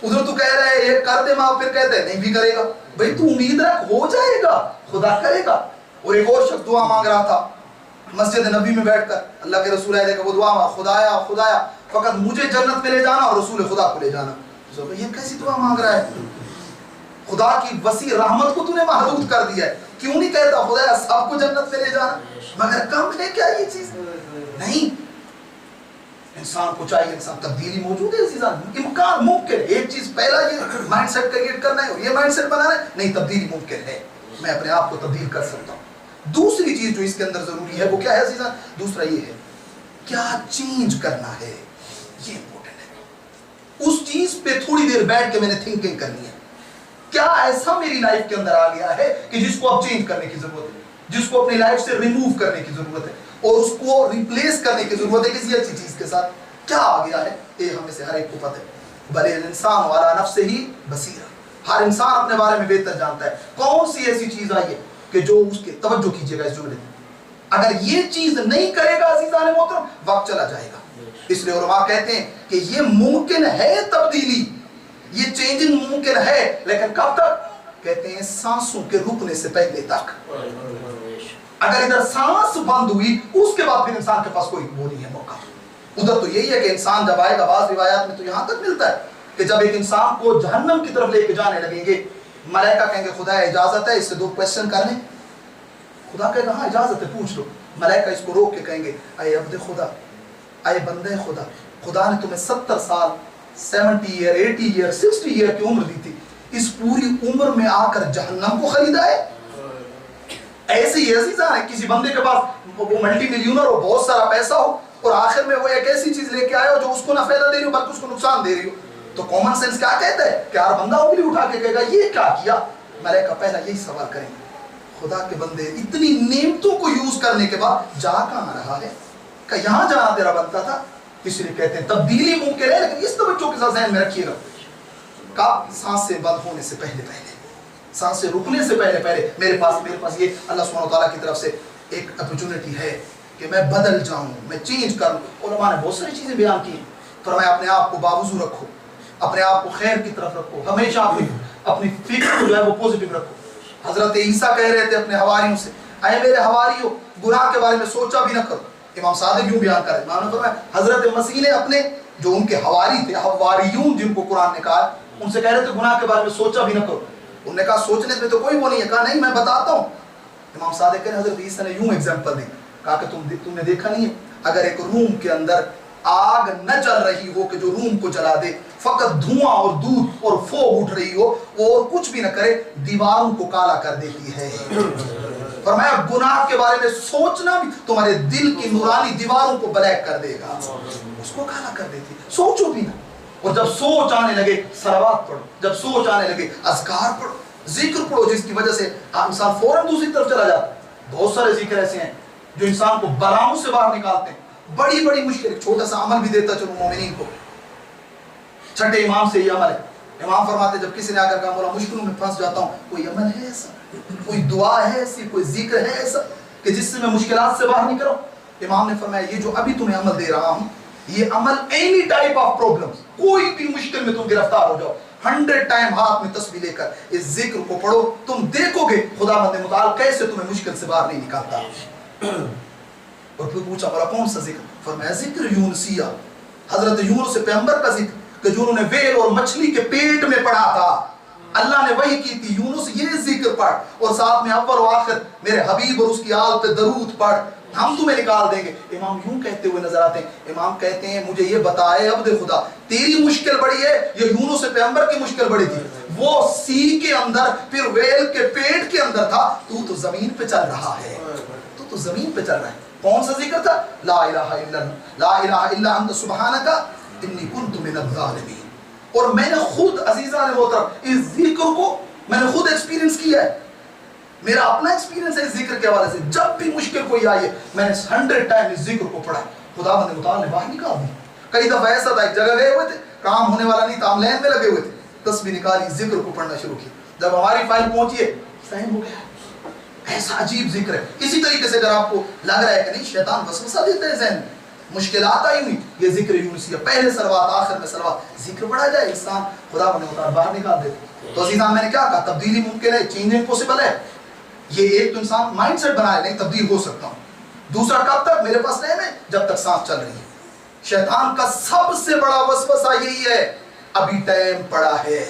ادھر تو کہہ رہے ہیں یہ کر دے معاف, پھر کہتے ہیں نہیں بھی کرے گا. بھئی تو امید رکھ, ہو جائے گا, خدا کرے گا. اور ایک اور شخص دعا مانگ رہا تھا مسجد نبی میں بیٹھ کر, اللہ کے رسول آئے کہ وہ دعا مانگ, خدایا فقط مجھے جنت میں لے جانا اور رسول خدا کو لے جانا. یہ کیسی دعا مانگ رہا ہے؟ خدا کی وسیع رحمت کو تو نے محدود کر دیا ہے. کیوں نہیں کہتا خدایا سب کو جنت میں لے جانا؟ مگر کم ہے کیا یہ چیز؟ نہیں, انسان کو چاہیے, انسان تبدیلی موجود ہے عزیزان, امکان ممکن ہے. ایک چیز پہلا یہ مائنڈ سیٹ کریٹ کرنا ہے, یہ مائنڈ سیٹ بنانا ہے, نہیں تبدیلی ممکن ہے, میں اپنے آپ کو تبدیل کر سکتا ہوں. دوسری چیز جو اس کے اندر ضروری ہے وہ کیا ہے عزیزان؟ دوسرا یہ ہے کیا چینج کرنا ہے, یہ امپورٹنٹ ہے. اس چیز پہ تھوڑی دیر بیٹھ کے میں نے تھنکنگ کرنی ہے. کیا ایسا میری لائف کے اندر آ گیا ہے کہ جس کو اب چینج کرنے کی ضرورت ہے, جس کو اپنی لائف سے ریموو کرنے کی ضرورت ہے, اور اس کو ریپلیس کرنے کی ضرورت ہے کسی اچھی چیز کے ساتھ؟ کیا آ گیا ہے؟ یہ ہمیں سے ہر ایک کو پتہ ہے. بل الانسان علی نفسہ بصیرہ, ہر انسان اپنے بارے میں بہتر جانتا ہے. کون سی ایسی چیز آئی ہے کہ جو اس کے, توجہ کیجئے گا اس جملے, اگر یہ چیز نہیں کرے گا عزیزان محترم وقت چلا جائے گا. اس لیے علماء کہتے ہیں کہ یہ ممکن ہے تبدیلی, یہ چینجنگ ممکن ہے, لیکن کب تک؟ کہتے ہیں سانسوں کے رکنے سے پہلے تک. اگر ادھر سانس بند ہوئی اس کے بعد پھر انسان کے پاس کوئی وہ نہیں ہے موقع. ادھر تو یہی ہے کہ انسان جب آئے گا, بعض روایات میں تو یہاں تک ملتا ہے کہ جب ایک انسان کو جہنم کی طرف لے کے جانے لگیں گے, ملائکہ کہیں گے خدا اجازت ہے اس سے 2 کویسچن کر لیں. خدا کہے گا ہاں اجازت ہے پوچھ لو. ملائکہ اس کو روک کے کہیں گے اے عبد خدا, اے بندے خدا, خدا نے تمہیں 70 سال 70 ایئر 80 ایئر 60 ایئر کی عمر دی تھی, اس پوری عمر میں آ کر جہنم کو خریدا ہے. ایسے ہی عزیزان ہے کسی بندے کے پاس وہ ملٹی ملینر ہو, بہت سارا پیسہ ہو, اور آخر میں وہ ایک ایسی چیز لے کے آئے ہو جو اس کو نہ فائدہ دے رہی ہو بلکہ اس کو نقصان دے رہی ہو, تو کامن سینس کیا کہتا ہے کہ ہر بندہ انگلی اٹھا کے کہے گا یہ کیا کیا. ملائکہ پہلا یہی سوال کریں گے خدا کے بندے اتنی نعمتوں کو یوز کرنے کے بعد جا کہاں رہا ہے, کہ یہاں جانا تیرا بنتا تھا. اس لیے کہتے ہیں تبدیلی ممکن ہے, لیکن اس توجہ کے ساتھ ذہن میں رکھیے گا کب سانس سے بند ہونے سے پہلے سانس سے رکنے سے پہلے میرے پاس یہ اللہ سبحانہ وتعالیٰ کی طرف سے ایک اپرچونٹی ہے کہ میں بدل جاؤں, میں چینج کروں. علماء نے بہت ساری چیزیں بیان کی, فرمایا اپنے آپ کو باوضو رکھو, اپنے آپ کو خیر کی طرف رکھو, ہمیشہ اپنی فکر کو جو ہے وہ پوزیٹو رکھو. حضرت عیسیٰ کہہ رہے تھے اپنے حواریوں سے اے میرے حواریوں گناہ کے بارے میں سوچا بھی نہ کرو. امام صادق یوں بیان کرے, امام نے فرمایا حضرت مسیح نے اپنے جو ان کے حواری تھے, حواریون جن کو قرآن نے کہا, ان سے کہہ رہے تھے گناہ کے بارے میں سوچا بھی نہ کرو. انہوں نے کہا سوچنے میں تو کوئی وہ نہیں ہے, کہا نہیں میں بتاتا ہوں. امام صادق نے حضرت عیسیٰ نے یوں ایگزامپل دی, کہا کہ تم نے دیکھا نہیں ہے اگر ایک روم کے اندر آگ نہ جل رہی ہو کہ جو روم کو جلا دے, فقط دھواں اور دودھ اور فوگ اٹھ رہی ہو, وہ اور کچھ بھی نہ کرے, دیواروں کو کالا کر دیتی ہے. فرمایا گناہ کے بارے میں سوچنا بھی تمہارے دل کی نورانی دیواروں کو بلیک کر دے گا, اس کو کالا کر دیتی. سوچو بھی نہ, اور جب سوچ آنے لگے صلوات پڑھو, جب سوچ آنے لگے اذکار پڑھو, ذکر پڑھو, جس کی وجہ سے انسان فوراً دوسری طرف چلا جاتا. بہت سارے ذکر ایسے ہیں جو انسان کو بلاؤں سے باہر نکالتے ہیں, بڑی بڑی مشکل. ایک چھوٹا سا عمل بھی دیتا چلو مومنین کو, چھٹے امام سے یہ عمل ہے. امام فرماتے جب کسی نے آ کر کہا مولا مشکلوں میں پھنس جاتا ہوں, کوئی عمل ہے ایسا, کوئی دعا ہے ایسی, کوئی ذکر ہے ایسا کہ جس سے میں مشکلات سے باہر نکلوں. امام نے فرمایا یہ جو ابھی تمہیں عمل دے رہا ہوں, یہ عمل اینی ٹائپ آف پرابلمز, کوئی بھی مشکل میں تم گرفتار ہو جاؤ, 100 ٹائم ہاتھ میں تسبیح لے کر اس ذکر کو پڑھو, تم دیکھو گے خدا بند متعال کیسے تمہیں مشکل سے باہر نہیں نکالتا. اور پھر پوچھا بولا کون سا ذکر؟ فرمایا ذکر یونسیہ, حضرت یونس پیغمبر کا ذکر کہ جو انہوں نے ویل اور مچھلی کے پیٹ میں پڑھا تھا, اللہ نے وحی کی تھی یونس یہ ذکر پڑھ, اور ساتھ میں اول و آخر میرے حبیب اور اس کی آل پہ درود پڑھ, ہم تمہیں نکال دیں گے. امام یوں کہتے ہوئے نظر آتے ہیں, امام کہتے ہیں مجھے یہ بتائے عبد خدا تیری مشکل بڑی ہے یا یونس پیغمبر کی مشکل بڑی تھی؟ وہ سی کے اندر پھر ویل کے پیٹ کے اندر تھا, تو زمین پہ چل رہا ہے, تو زمین پہ چل رہا ہے. کون سا ذکر تھا؟ لا الہ الا اللہ, لا الہ الا انت سبحانک انی کنت من الظالمین. اور میں نے خود عزیزان محترم اس ذکر کو میں نے خود ایکسپیرینس کیا ہے, میرا اپنا ایکسپیرینس ہے اس ذکر کے حوالے سے. جب بھی مشکل کوئی آئی ہے میں نے 100 ٹائم اس ذکر کو پڑھا, خدا بند متعال نے باہر نکال دی. کئی دفعہ ایسا تھا ایک جگہ گئے ہوئے تھے, کام ہونے والا نہیں تھا, ہم لین میں لگے ہوئے تھے, تسبیح نکالی, ذکر کو پڑھنا شروع کیا. جب ہماری فائل پہنچی ہے فہم ہو گیا ایسا عجیب ذکر ہے. اسی طریقے سے اگر آپ کو لگ رہا ہے کہ نہیں شیطان وسوسہ دیتا ہے ذہن میں, مشکلات آئی ہوئی, یہ ذکر یونسیہ, پہلے صلوات آخر میں صلوات, ذکر بڑھا جائے انسان خدا بند متعال باہر نکال دیتا. تو عزیزان میں نے کیا کہا, تبدیلی ممکن ہے, چینج امپوسیبل ہے. یہ ایک تو انسان مائنڈ سیٹ بنائے, نہیں تبدیل ہو سکتا ہوں. دوسرا کب تک میرے پاس ٹائم ہے, جب تک سانس چل رہی ہے. شیطان کا سب سے بڑا وسوسہ یہی ہے, ابھی ٹائم پڑا ہے.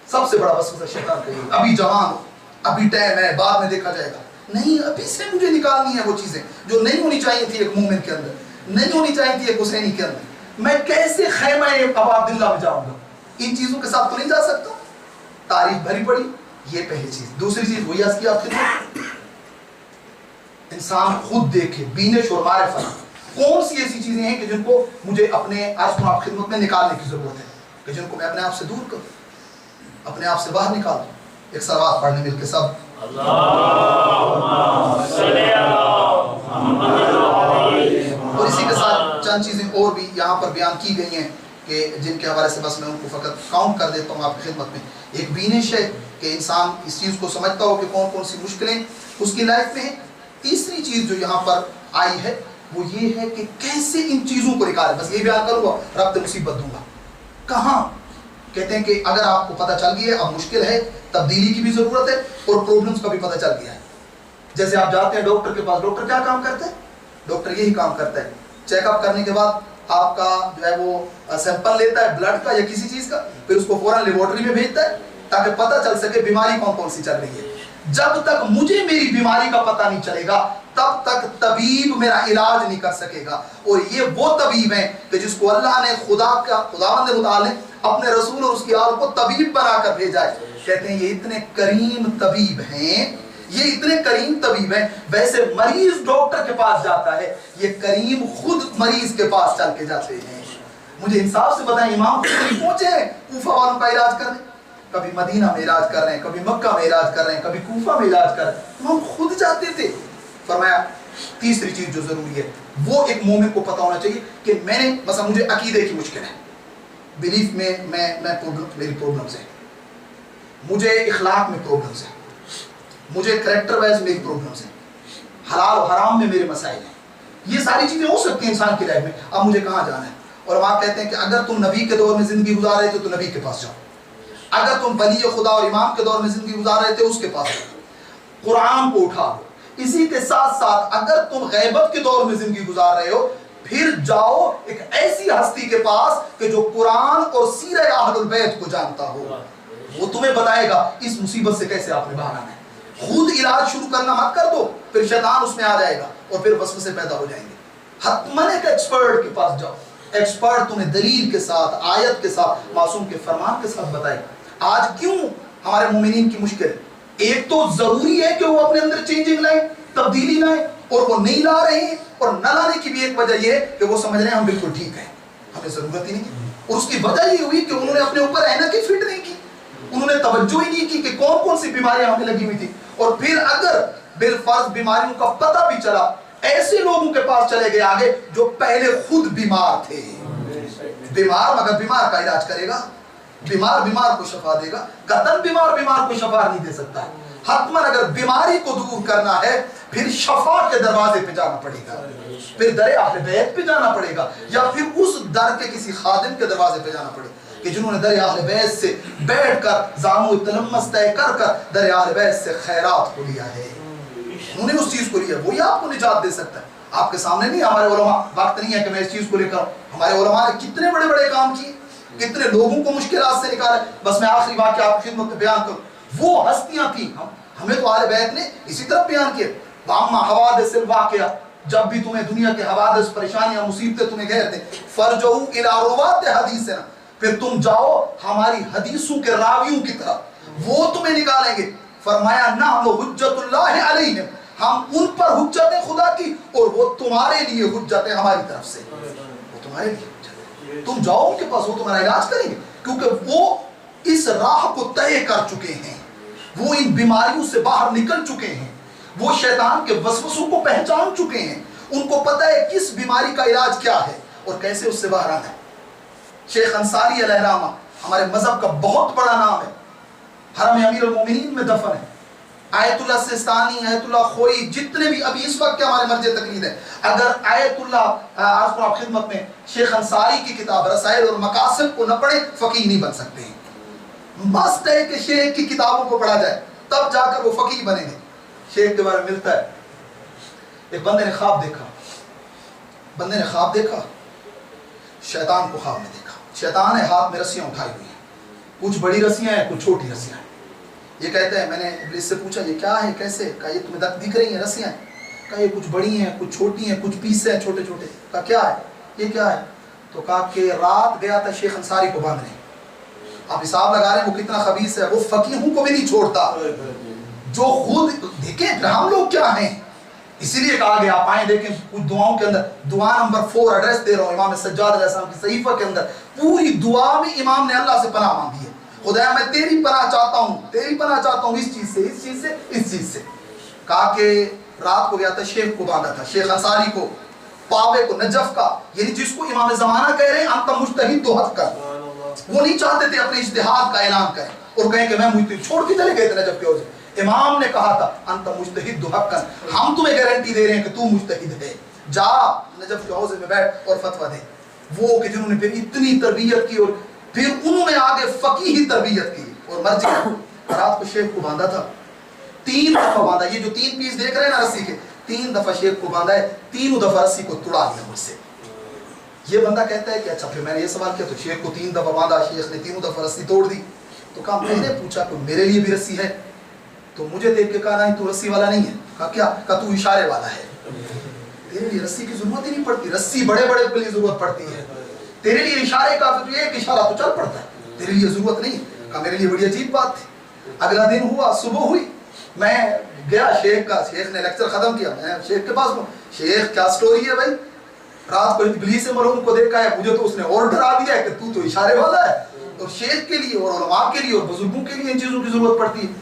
سب سے بڑا وسوسہ شیطان کا یہی, ابھی جوان ہو, ابھی ٹائم ہے, بعد میں دیکھا جائے گا. نہیں, ابھی سے مجھے نکالنی ہے وہ چیزیں جو نہیں ہونی چاہیے تھی ایک مومن کے اندر, نہیں ہونی چاہیے تھی ایک حسینی کے اندر. میں کیسے خیمہ ابا عبداللہ میں جاؤں گا, ان چیزوں کے ساتھ تو نہیں جا سکتا. تاریخ بھری پڑی, یہ پہلی چیز. دوسری چیز وہی عرض کی آپ خدمت, انسان خود دیکھے بینش اور معرفت, کون سی ایسی چیزیں ہیں کہ جن کو مجھے اپنے عرض آپ خدمت میں نکالنے کی ضرورت ہے, کہ جن کو میں اپنے آپ سے دور کروں, اپنے آپ سے باہر نکال دوں. ایک صلوات پڑھنے مل کے سب, اور اسی کے ساتھ چند چیزیں اور بھی یہاں پر بیان کی گئی ہیں کہ جن کے حوالے سے بس میں ان کو فقط کاؤنٹ کر دیتا ہوں آپ کی خدمت میں. ایک بینش ہے کہ انسان اس چیز کو سمجھتا ہو کہ کون کون سی مشکلیں اس کی لائف میں ہیں, تیسری چیز جو یہاں پر آئی ہے وہ یہ ہے کہ کیسے ان چیزوں کو نکالیں. بس یہ بیان کروں گا، ربط مصیبت دوں گا. کہاں کہتے ہیں کہ اگر آپ کو پتہ چل گیا ہے اب مشکل ہے، تبدیلی کی بھی ضرورت ہے اور پرابلمس کا بھی پتہ چل گیا ہے. جیسے آپ جاتے ہیں ڈاکٹر کے پاس، ڈاکٹر کیا کام کرتے ہیں؟ ڈاکٹر یہی کام کرتا ہے، چیک اپ کرنے کے بعد آپ کا جو ہے وہ سیمپل لیتا ہے بلڈ کا یا کسی چیز کا، پھر اس کو فوراً لیبارٹری میں بھیجتا ہے تاکہ پتہ چل سکے بیماری کون کون سی چل رہی ہے. جب تک مجھے میری بیماری کا پتہ نہیں چلے گا تب تک طبیب میرا علاج نہیں کر سکے گا. اور یہ وہ طبیب ہیں کہ جس کو اللہ نے خداوند متعال نے اپنے رسول اور اس کی آل کو طبیب بنا کر بھیجا ہے. کہتے ہیں یہ اتنے کریم طبیب ہیں، یہ اتنے کریم طبیب ہیں. ویسے مریض ڈاکٹر کے پاس جاتا ہے، یہ کریم خود مریض کے پاس چل کے جاتے ہیں. مجھے انصاف سے بتائیں، امام خود نہیں پہنچے ہیں کوفہ والوں کا علاج کرنے؟ کبھی مدینہ میں علاج کر رہے ہیں، کبھی مکہ میں علاج کر رہے ہیں، کبھی کوفہ میں علاج کر رہے ہیں. امام خود جاتے تھے. فرمایا تیسری چیز جو ضروری ہے وہ ایک مومن کو پتہ ہونا چاہیے کہ میں نے مثلا مجھے عقیدے کی مشکل ہے، بلیف میں میری پرابلمز ہیں، مجھے اخلاق میں پرابلمز ہیں، مجھے کریکٹر وائز میری پرابلمز ہیں، حلال و حرام میں میرے مسائل ہیں. یہ ساری چیزیں ہو سکتی ہیں انسان کی لائف میں. اب مجھے کہاں جانا ہے؟ اور ہم آپ کہتے ہیں کہ اگر تم نبی کے دور میں زندگی گزار رہے تھے تو نبی کے پاس جاؤ، اگر تم ولی خدا اور امام کے دور میں زندگی گزار رہے تھے اس کے پاس جاؤ، قرآن کو اٹھاؤ. اسی کے ساتھ ساتھ اگر تم غیبت کے دور میں زندگی گزار رہے ہو پھر جاؤ ایک ایسی ہستی کے پاس کہ جو قرآن اور سیرہ اہل البیت کو جانتا ہو. وہ تمہیں بتائے گا اس مصیبت سے کیسے آپ نے باہر آنا ہے. خود علاج شروع کرنا مت کر دو، پھر شیطان اس میں آ جائے گا اور پھر وسوسے پیدا ہو جائیں گے. حتماً ایک ایکسپرٹ کے پاس جاؤ، ایکسپرٹ تمہیں دلیل کے ساتھ، آیت کے ساتھ، معصوم کے فرمان کے ساتھ بتائے. آج کیوں ہمارے مومنین کی مشکل؟ ایک تو ضروری ہے کہ وہ اپنے اندر چینجنگ لائیں، تبدیلی لائیں، اور وہ نہیں لا رہے ہیں. اور نہ لانے کی بھی ایک وجہ یہ ہے کہ وہ سمجھ رہے ہیں ہم بالکل ٹھیک ہیں، ہمیں ضرورت ہی نہیں. اور اس کی وجہ یہ ہوئی کہ انہوں نے اپنے اوپر اینکیں فٹ نہیں کی، انہوں نے توجہ ہی نہیں کی کہ کون کون سی بیماریاں ہمیں لگی ہوئی تھی. اور پھر اگر بالفرض بیماریوں کا پتہ بھی چلا، ایسے لوگوں کے پاس چلے گئے آگے جو پہلے خود بیمار تھے. بیمار مگر بیمار کا علاج کرے گا، بیمار کو شفا دے گا. قطعاً بیمار کو شفا نہیں دے سکتا. حتماً اگر بیماری کو دور کرنا ہے پھر شفا کے دروازے پہ جانا پڑے گا، پھر در اہل بیت پہ جانا پڑے گا، یا پھر اس در کے کسی خادم کے دروازے پہ جانا پڑے گا کہ جنہوں نے در اہل بیت سے بیٹھ کر زانو تلمس طے کر در اہل بیت سے خیرات کو لیا ہے. انہوں نے اس چیز کو لیا، وہی آپ کو نجات دے سکتا ہے. آپ کے سامنے نہیں ہمارے علماء، وقت نہیں ہے کہ میں اس چیز کو لے کر، ہمارے علماء نے کتنے بڑے بڑے کام کیے، کتنے لوگوں کو مشکلات سے نکالا. بس میں آخری واقعہ آپ کی خدمت میں بیان کروں. وہ ہستیاں تھیں، ہمیں تو اہل بیت نے اسی طرح بیان کیا. واما حوادث الواقعہ، جب بھی تمہیں دنیا کے حوادث، پریشانیاں، مصیبتیں تمہیں گھیر دیں، فرجعوا الی روات حدیثنا، پھر تم جاؤ ہماری حدیثوں کے راویوں کی طرف، وہ تمہیں نکالیں گے. فرمایا نحن حجت اللہ علیہم، ہم ان پر حجت خدا کی اور وہ تمہارے لیے حجت ہے ہماری طرف سے. وہ تمہارے لیے حجت ہے، تم جاؤ ان کے پاس، وہ تمہارا علاج کریں گے کیونکہ وہ اس راہ کو طے کر چکے ہیں، وہ ان بیماریوں سے باہر نکل چکے ہیں، وہ شیطان کے وسوسوں کو پہچان چکے ہیں، ان کو پتہ ہے کس بیماری کا علاج کیا ہے اور کیسے اس سے باہر آنا ہے. شیخ انصاری علیہ الرحمہ ہمارے مذہب کا بہت بڑا نام ہے، حرم امیر المومنین میں دفن ہے. آیت اللہ سستانی، آیت اللہ خوئی، جتنے بھی ابھی اس وقت کے ہمارے مرجع تقلید ہیں، اگر آیت اللہ عرض کو آپ خدمت میں شیخ انصاری کی کتاب رسائل اور مقاصد کو نہ پڑھیں فقیہ نہیں بن سکتے ہیں. مست ہے کہ شیخ کی کتابوں کو پڑھا جائے تب جا کر وہ فقیہ بنیں گے. شیخ کے بارے میں ملتا ہے ایک بندے نے خواب دیکھا، شیطان کو خواب میں دیکھا. شیطان ہے، ہاتھ میں رسیاں اٹھائی ہوئی ہیں، کچھ بڑی رسیاں ہیں، کچھ چھوٹی رسیاں ہیں. یہ کہتے ہیں، میں نے ابلیس سے پوچھا یہ کیا ہے، کیسے؟ کہا یہ تمہیں دکھ رہی ہیں رسیاں ہیں؟ کہا یہ کچھ بڑی ہیں، کچھ چھوٹی ہیں، کچھ پیسے ہیں چھوٹے چھوٹے. کہا کیا ہے یہ، کیا ہے؟ تو کہا کہ رات گیا تھا شیخ انصاری کو باندھنے. آپ حساب لگا رہے ہیں وہ کتنا خبیث ہے، وہ فقیہوں کو بھی نہیں چھوڑتا، جو خود دیکھیں ہم لوگ کیا ہیں. اسی لیے کہا گیا، آپ آئیں دیکھیں کچھ دعاؤں کے اندر، دعا نمبر 4 ایڈریس دے رہا ہوں امام سجاد علیہ السلام کی صحیفہ کے اندر، پوری دعا میں امام نے اللہ سے پناہ مانگی ہے. خدایا میں تیری پناہ چاہتا ہوں اس چیز سے. کہا کہ رات کو گیا تھا، شیخ کو باندھا تھا، شیخ انصاری کو، پاوے کو، نجف کا، یعنی جس کو امام زمانہ کہہ رہے ہیں انت مجتہد تو حد کر. وہ نہیں چاہتے تھے اپنے اجتہاد کا اعلان کریں اور کہیں کہ میں مجتہد، چھوڑ کے چلے گئے تھے نجف کے. امام نے کہا تھا انت مجتہد حقا، ہم تمہیں گارنٹی دے رہے ہیں کہ تو مجتہد ہے، جا نجف کے حوضے میں بیٹھ اور فتویٰ دے۔ وہ کہ جنہوں نے پھر اتنی تربیت کی اور پھر انہوں نے آگے فقیہی تربیت کی اور مرجع رات کو شیخ کو باندھا تھا، 3 دفعہ باندھا، یہ جو 3 پیس دیکھ رہے ہیں نا رسی کے، 3 دفعہ شیخ کو باندھا ہے، 3 دفعہ رسی کو توڑا دیا مجھ سے۔ یہ بندہ کہتا ہے کہ اچھا پھر میں نے یہ سوال کیا تو شیخ کو 3 دفعہ باندھا، شیخ نے 3 دفعہ رسی توڑ دی، تو کہا میں نے پوچھا کہ میرے لیے بھی رسی ہے؟ تو مجھے دیکھ کے کہا نہیں تو رسی والا نہیں ہے۔ کہا کیا؟ کہا تو اشارے والا ہے، تیرے لیے رسی کی ضرورت ہی نہیں پڑتی، رسی بڑے بڑے کے لیے ضرورت پڑتی ہے، تیرے لیے اشارے کا تو ایک اشارہ تو چل پڑتا ہے، تیرے لیے ضرورت نہیں۔ کہا میرے لیے بڑی عجیب بات تھی۔ اگلا دن ہوا، صبح ہوئی، میں گیا شیخ کا، شیخ نے لیکچر ختم کیا، میں شیخ کے پاس ہوں، شیخ کیا سٹوری ہے بھائی؟ رات کو ابلیس ملعون کو دیکھا ہے، مجھے تو اس نے اور ڈرا دیا ہے کہ تو اشارے والا ہے۔ اور شیخ کے لیے اور علماء کے لیے اور بزرگوں کے لیے ان چیزوں کی ضرورت پڑتی ہے،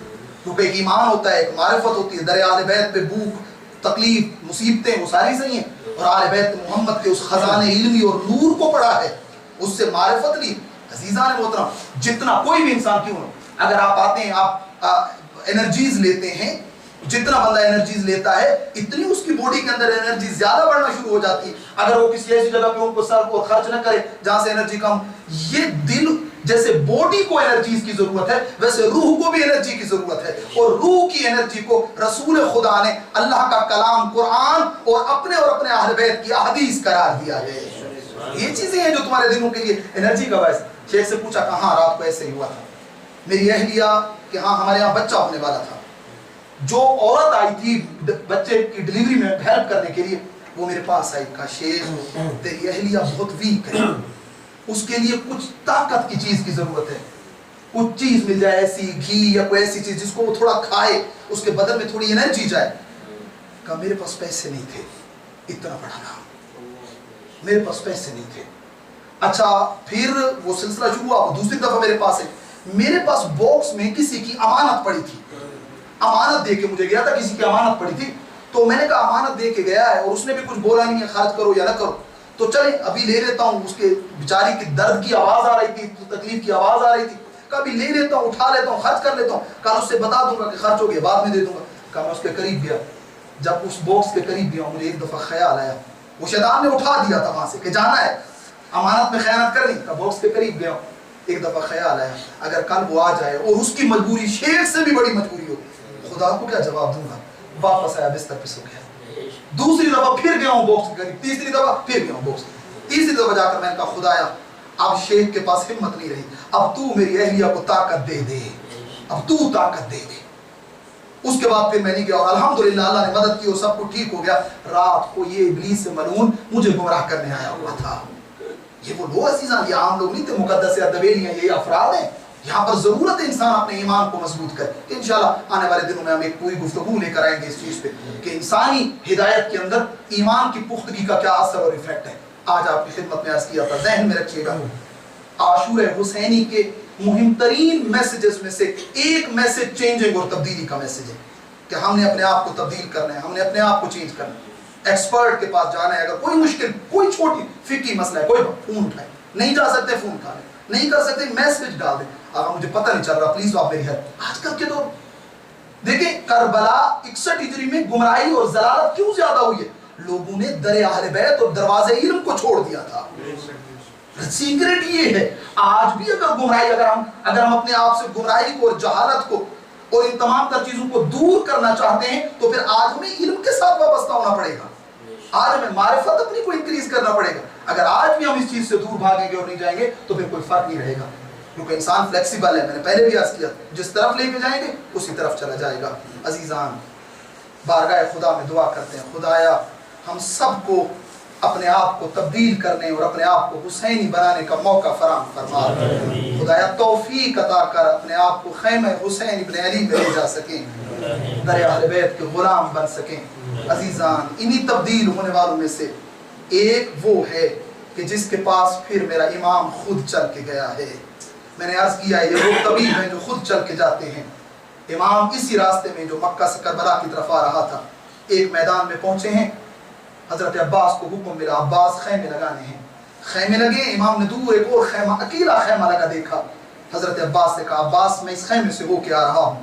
کیونکہ ایک ایمان ہوتا ہے، ایک معرفت ہوتی ہے، در اہل بیت پہ بھوک تکلیف مصیبتیں وہ ساری صحیح ہیں، اور اہل بیت محمد کے اس خزانے علمی اور نور کو پڑھا ہے، اس سے معرفت لی۔ عزیزان محترم، جتنا کوئی بھی انسان کیوں ہو، اگر آپ آتے ہیں آپ انرجیز لیتے ہیں، جتنا بندہ انرجیز لیتا ہے اتنی اس کی باڈی کے اندر انرجی زیادہ بڑھنا شروع ہو جاتی ہے۔ اگر وہ کسی ایسی جگہ پہ ان کو سر کو خرچ نہ کرے جہاں سے انرجی کم، یہ دل جیسے باڈی کو انرجیز کی ضرورت ہے ویسے روح کو بھی انرجی کی ضرورت ہے، اور روح کی انرجی کو رسول خدا نے اللہ کا کلام قرآن اور اپنے اہل بیت کی احادیث قرار دیا ہے۔ یہ چیزیں ہیں جو تمہارے دلوں کے لیے انرجی کا باعث۔ شیخ سے پوچھا کہاں رات کو ایسے ہی ہوا تھا، میری اہلیہ کہ ہاں ہمارے یہاں بچہ ہونے والا تھا، جو عورت آئی تھی بچے کی ڈلیوری میں ہیلپ کرنے کے لیے وہ میرے پاس آئی، کہا شیخ تیری اہلیہ بہت ویک ہے، اس کے لیے کچھ طاقت کی چیز کی ضرورت ہے، کچھ چیز مل جائے ایسی گھی یا کوئی ایسی چیز جس کو وہ تھوڑا کھائے اس کے بدن میں تھوڑی انرجی جائے۔ کہا میرے پاس پیسے نہیں تھے، اتنا بڑا نام، میرے پاس پیسے نہیں تھے۔ اچھا پھر وہ سلسلہ شروع ہوا، وہ دوسری دفعہ میرے پاس ہے، میرے پاس باکس میں کسی کی امانت پڑی تھی، امانت دے کے مجھے گیا تھا، کسی کی امانت پڑی تھی، تو میں نے کہا امانت دے کے گیا ہے اور اس نے بھی کچھ بولا نہیں ہے خرچ کرو یا نہ کرو، تو چلیں ابھی لے لیتا ہوں۔ اس کے بیچاری کی درد کی آواز آ رہی تھی، تکلیف کی آواز آ رہی تھی، کہا ابھی لے لیتا ہوں، اٹھا لیتا ہوں، خرچ کر لیتا ہوں، کل اس سے بتا دوں گا کہ خرچ ہو گیا بعد میں دے دوں گا۔ کہا میں اس کے قریب گیا، جب اس باکس کے قریب گیا مجھے ایک دفعہ خیال آیا، وہ شیطان نے اٹھا دیا تھا وہاں سے کہ جانا ہے امانت میں خیانت کرنی، کہا باکس کے قریب گیا، ایک دفعہ خیال آیا اگر کل وہ آ جائے اور اس کی مجبوری شیخ سے بھی بڑی مجبوری ہو، خدا کو کیا جواب دوں گا؟ واپس آیا بستر پہ سو گیا۔ دوسری دفعہ پھر گیا ہوں باکس کے قریب، تیسری دفعہ پھر گیا ہوں باکس، تیسری دفعہ جا کر میں نے کہا خدایا اب شیخ کے پاس ہمت نہیں رہی، اب تو میری اہلیہ کو طاقت دے دے، اب تو طاقت دے دے۔ اس کے بعد پھر میں نہیں گیا اور الحمدللہ اللہ نے مدد کی اور سب کچھ ٹھیک ہو گیا۔ رات کو یہ ابلیس ملعون مجھے گمراہ کرنے آیا ہوا تھا۔ یہ وہ لوگ عزیزان، یہ عام لوگ نہیں تھے، مقدس ادبیلیاں، یہ افراد ہیں۔ یہاں پر ضرورت ہے انسان اپنے ایمان کو مضبوط کرے۔ انشاءاللہ آنے والے دنوں میں ہم ایک پوری گفتگو لے کر آئیں گے اس چیز پہ کہ انسانی ہدایت کے اندر ایمان کی پختگی کا کیا اثر اور ایفیکٹ ہے۔ آج آپ کی خدمت میں عرض کیا تھا، ذہن میں رکھیے گا، عاشور حسینی کے مہم ترین میسیجز میں سے ایک میسیج چینجنگ اور تبدیلی کا میسیج ہے کہ ہم نے اپنے آپ کو تبدیل کرنا ہے، ہم نے اپنے آپ کو چینج کرنا ہے، ایکسپرٹ کے پاس جانا ہے۔ اگر کوئی مشکل، کوئی چھوٹی فقہی مسئلہ ہے، کوئی فون اٹھائے، نہیں جا سکتے فون اٹھا لیں، نہیں کر سکتے میسیج ڈال دیں، اگر مجھے پتہ نہیں چل رہا پلیز آپ میری ہیلپ۔ آج کل کے دور دیکھیں کربلا 61 ہجری میں گمراہی اور ضلالت کیوں زیادہ ہوئی ہے؟ لوگوں نے در اہل بیت اور دروازے علم کو چھوڑ دیا تھا۔ سیکرٹ یہ ہے، آج بھی اگر گمراہی، اگر ہم اپنے آپ سے گمراہی کو اور جہالت کو اور ان تمام تر چیزوں کو دور کرنا چاہتے ہیں تو پھر آج ہمیں علم کے ساتھ وابستہ ہونا پڑے گا، آج ہمیں معرفت اپنی کو انکریز کرنا پڑے گا۔ اگر آج بھی ہم اس چیز سے دور بھاگیں گے اور نہیں جائیں گے تو پھر کوئی فرق نہیں رہے گا، کیونکہ انسان فلیکسیبل ہے، میں نے پہلے بھی عرض کیا، جس طرف لے کے جائیں گے اسی طرف چلا جائے گا۔ عزیزان بارگاہ خدا میں دعا کرتے ہیں، خدایا ہم سب کو اپنے آپ کو تبدیل کرنے اور اپنے آپ کو حسینی بنانے کا موقع فراہم فرما، خدایا توفیق عطا کر اپنے آپ کو خیمہ حسین ابن علی میں لے جا سکیں، در اہل بیت کے غلام بن سکیں۔ عزیزان انہی تبدیل ہونے والوں میں سے ایک وہ ہے کہ جس کے پاس پھر میرا امام خود چل کے گیا ہے۔ میں نے عرض کیا یہ وہ طبیب ہیں جو خود چل کے جاتے ہیں۔ امام اسی راستے میں جو مکہ سے کربلا کی طرف آ رہا تھا، ایک میدان میں پہنچے ہیں، حضرت عباس کو حکم ملا عباس خیمے لگانے ہیں۔ خیمے لگے، امام نے دور ایک اور خیمہ، اکیلا خیمہ لگا دیکھا، حضرت عباس نے کہا عباس میں اس خیمے سے ہو کے آ رہا ہوں،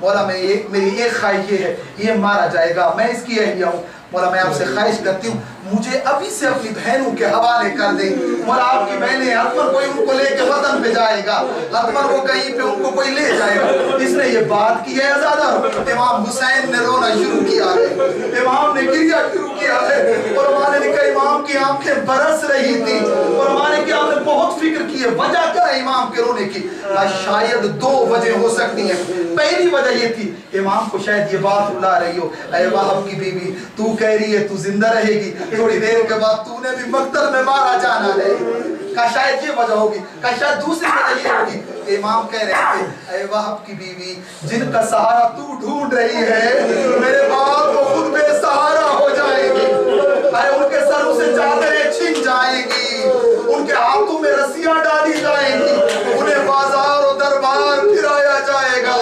مولا میری ایک خواہش یہ ہے، یہ مارا جائے گا، میں اس کی اہلیہ ہوں، مولا میں آپ سے خواہش کرتی ہوں مجھے ابھی سے اپنی بہنوں کے حوالے کر دیں، مولا آپ کی بہنیں حتماً کوئی ان کو لے کے وطن پہ جائے گا، حتماً وہ کہیں پہ ان کو کوئی لے جائے گا۔ اس نے یہ بات کی ہے آزادہ، امام حسین نے رونا شروع کیا ہے، امام نے گریہ شروع کیا ہے، اور ہمارے لکھا امام کی آنکھیں برس رہی تھی، اور ہمارے کی آپ نے بہت فکر کی ہے وجہ کیا ہے امام کے رونے کی؟ شاید دو وجہ ہو سکتی ہیں۔ پہلی وجہ یہ تھی امام کو شاید یہ بات رلا رہی ہو، اے وہب کی بیوی تو کہہ رہی ہے تو زندہ رہے گی، تھوڑی دیر کے بعد تو نے بھی مقتل میں مارا جانا ہے، کہ شاید یہ وجہ ہوگی، کہ شاید دوسری وجہ یہ ہوگی امام کہہ رہے تھے اے وہب کی بیوی جن کا سہارا تو ڈھونڈ رہی ہے میرے بعد وہ خود بے سہارا ہو جائے گی، اے ان کے سروں سے چادریں چھن جائیں گی، ان کے ہاتھوں میں رسیاں ڈالی جائیں گی، انہیں بازار و دربار پھرایا جائے گا،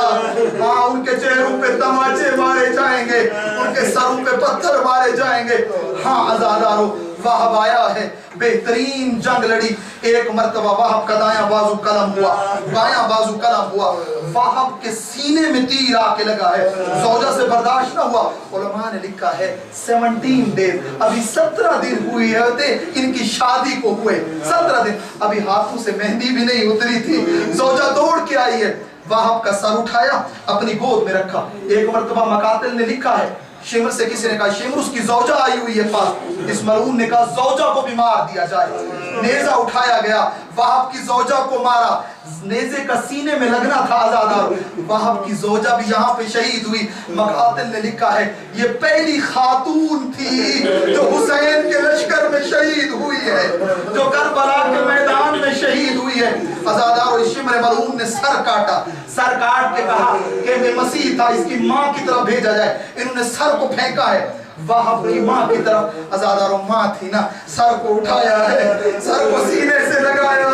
ہاں ان کے چہروں پہ تماچے مارے جائیں گے، ان کے سروں پہ پتھر مارے جائیں گے۔ ہاں عزادارو وہب آیا ہے، بہترین جنگ لڑی، ایک مرتبہ وہب کا دایاں بازو قلم ہوا، بایاں بازو قلم ہوا، وہب کے سینے میں تیر آ کے لگا ہے، زوجہ سے برداشت نہ ہوا، علماء نے لکھا ہے 17 دن، ابھی 17 دن ہوئی ہے ان کی شادی کو ہوئے، 17 دن، ابھی ہاتھوں سے مہندی بھی نہیں اتری تھی، زوجہ دوڑ کے آئی ہے، وہب کا سر اٹھایا اپنی گود میں رکھا۔ ایک مرتبہ مقاتل نے لکھا ہے شمر سے کسی نے کہا شمر اس کی زوجہ آئی ہوئی ہے پاس، اس ملعون نے کہا زوجہ کو بھی مار دیا جائے، نیزہ اٹھایا گیا، وہب کی زوجہ کو مارا، نیزے کا سینے میں لگنا تھا آزادار، وہب کی زوجہ بھی یہاں پہ شہید ہوئی۔ مقاتل نے لکھا ہے یہ پہلی خاتون تھی جو حسین کے لشکر میں شہید ہوئی ہے، جو کربلا کے میدان میں شہید ہوئی ہے۔ آزادار اور شمر ملعون نے سر کاٹا، سر کاٹ کے کہا کہ میں مسیح تھا اس کی ماں کی طرف بھیجا جائے، انہوں نے سر کو پھینکا ہے وہب کی ماں کی طرف، آزاداروں ماں تھی نا، سر کو اٹھایا ہے، سر کو سینے سے لگایا،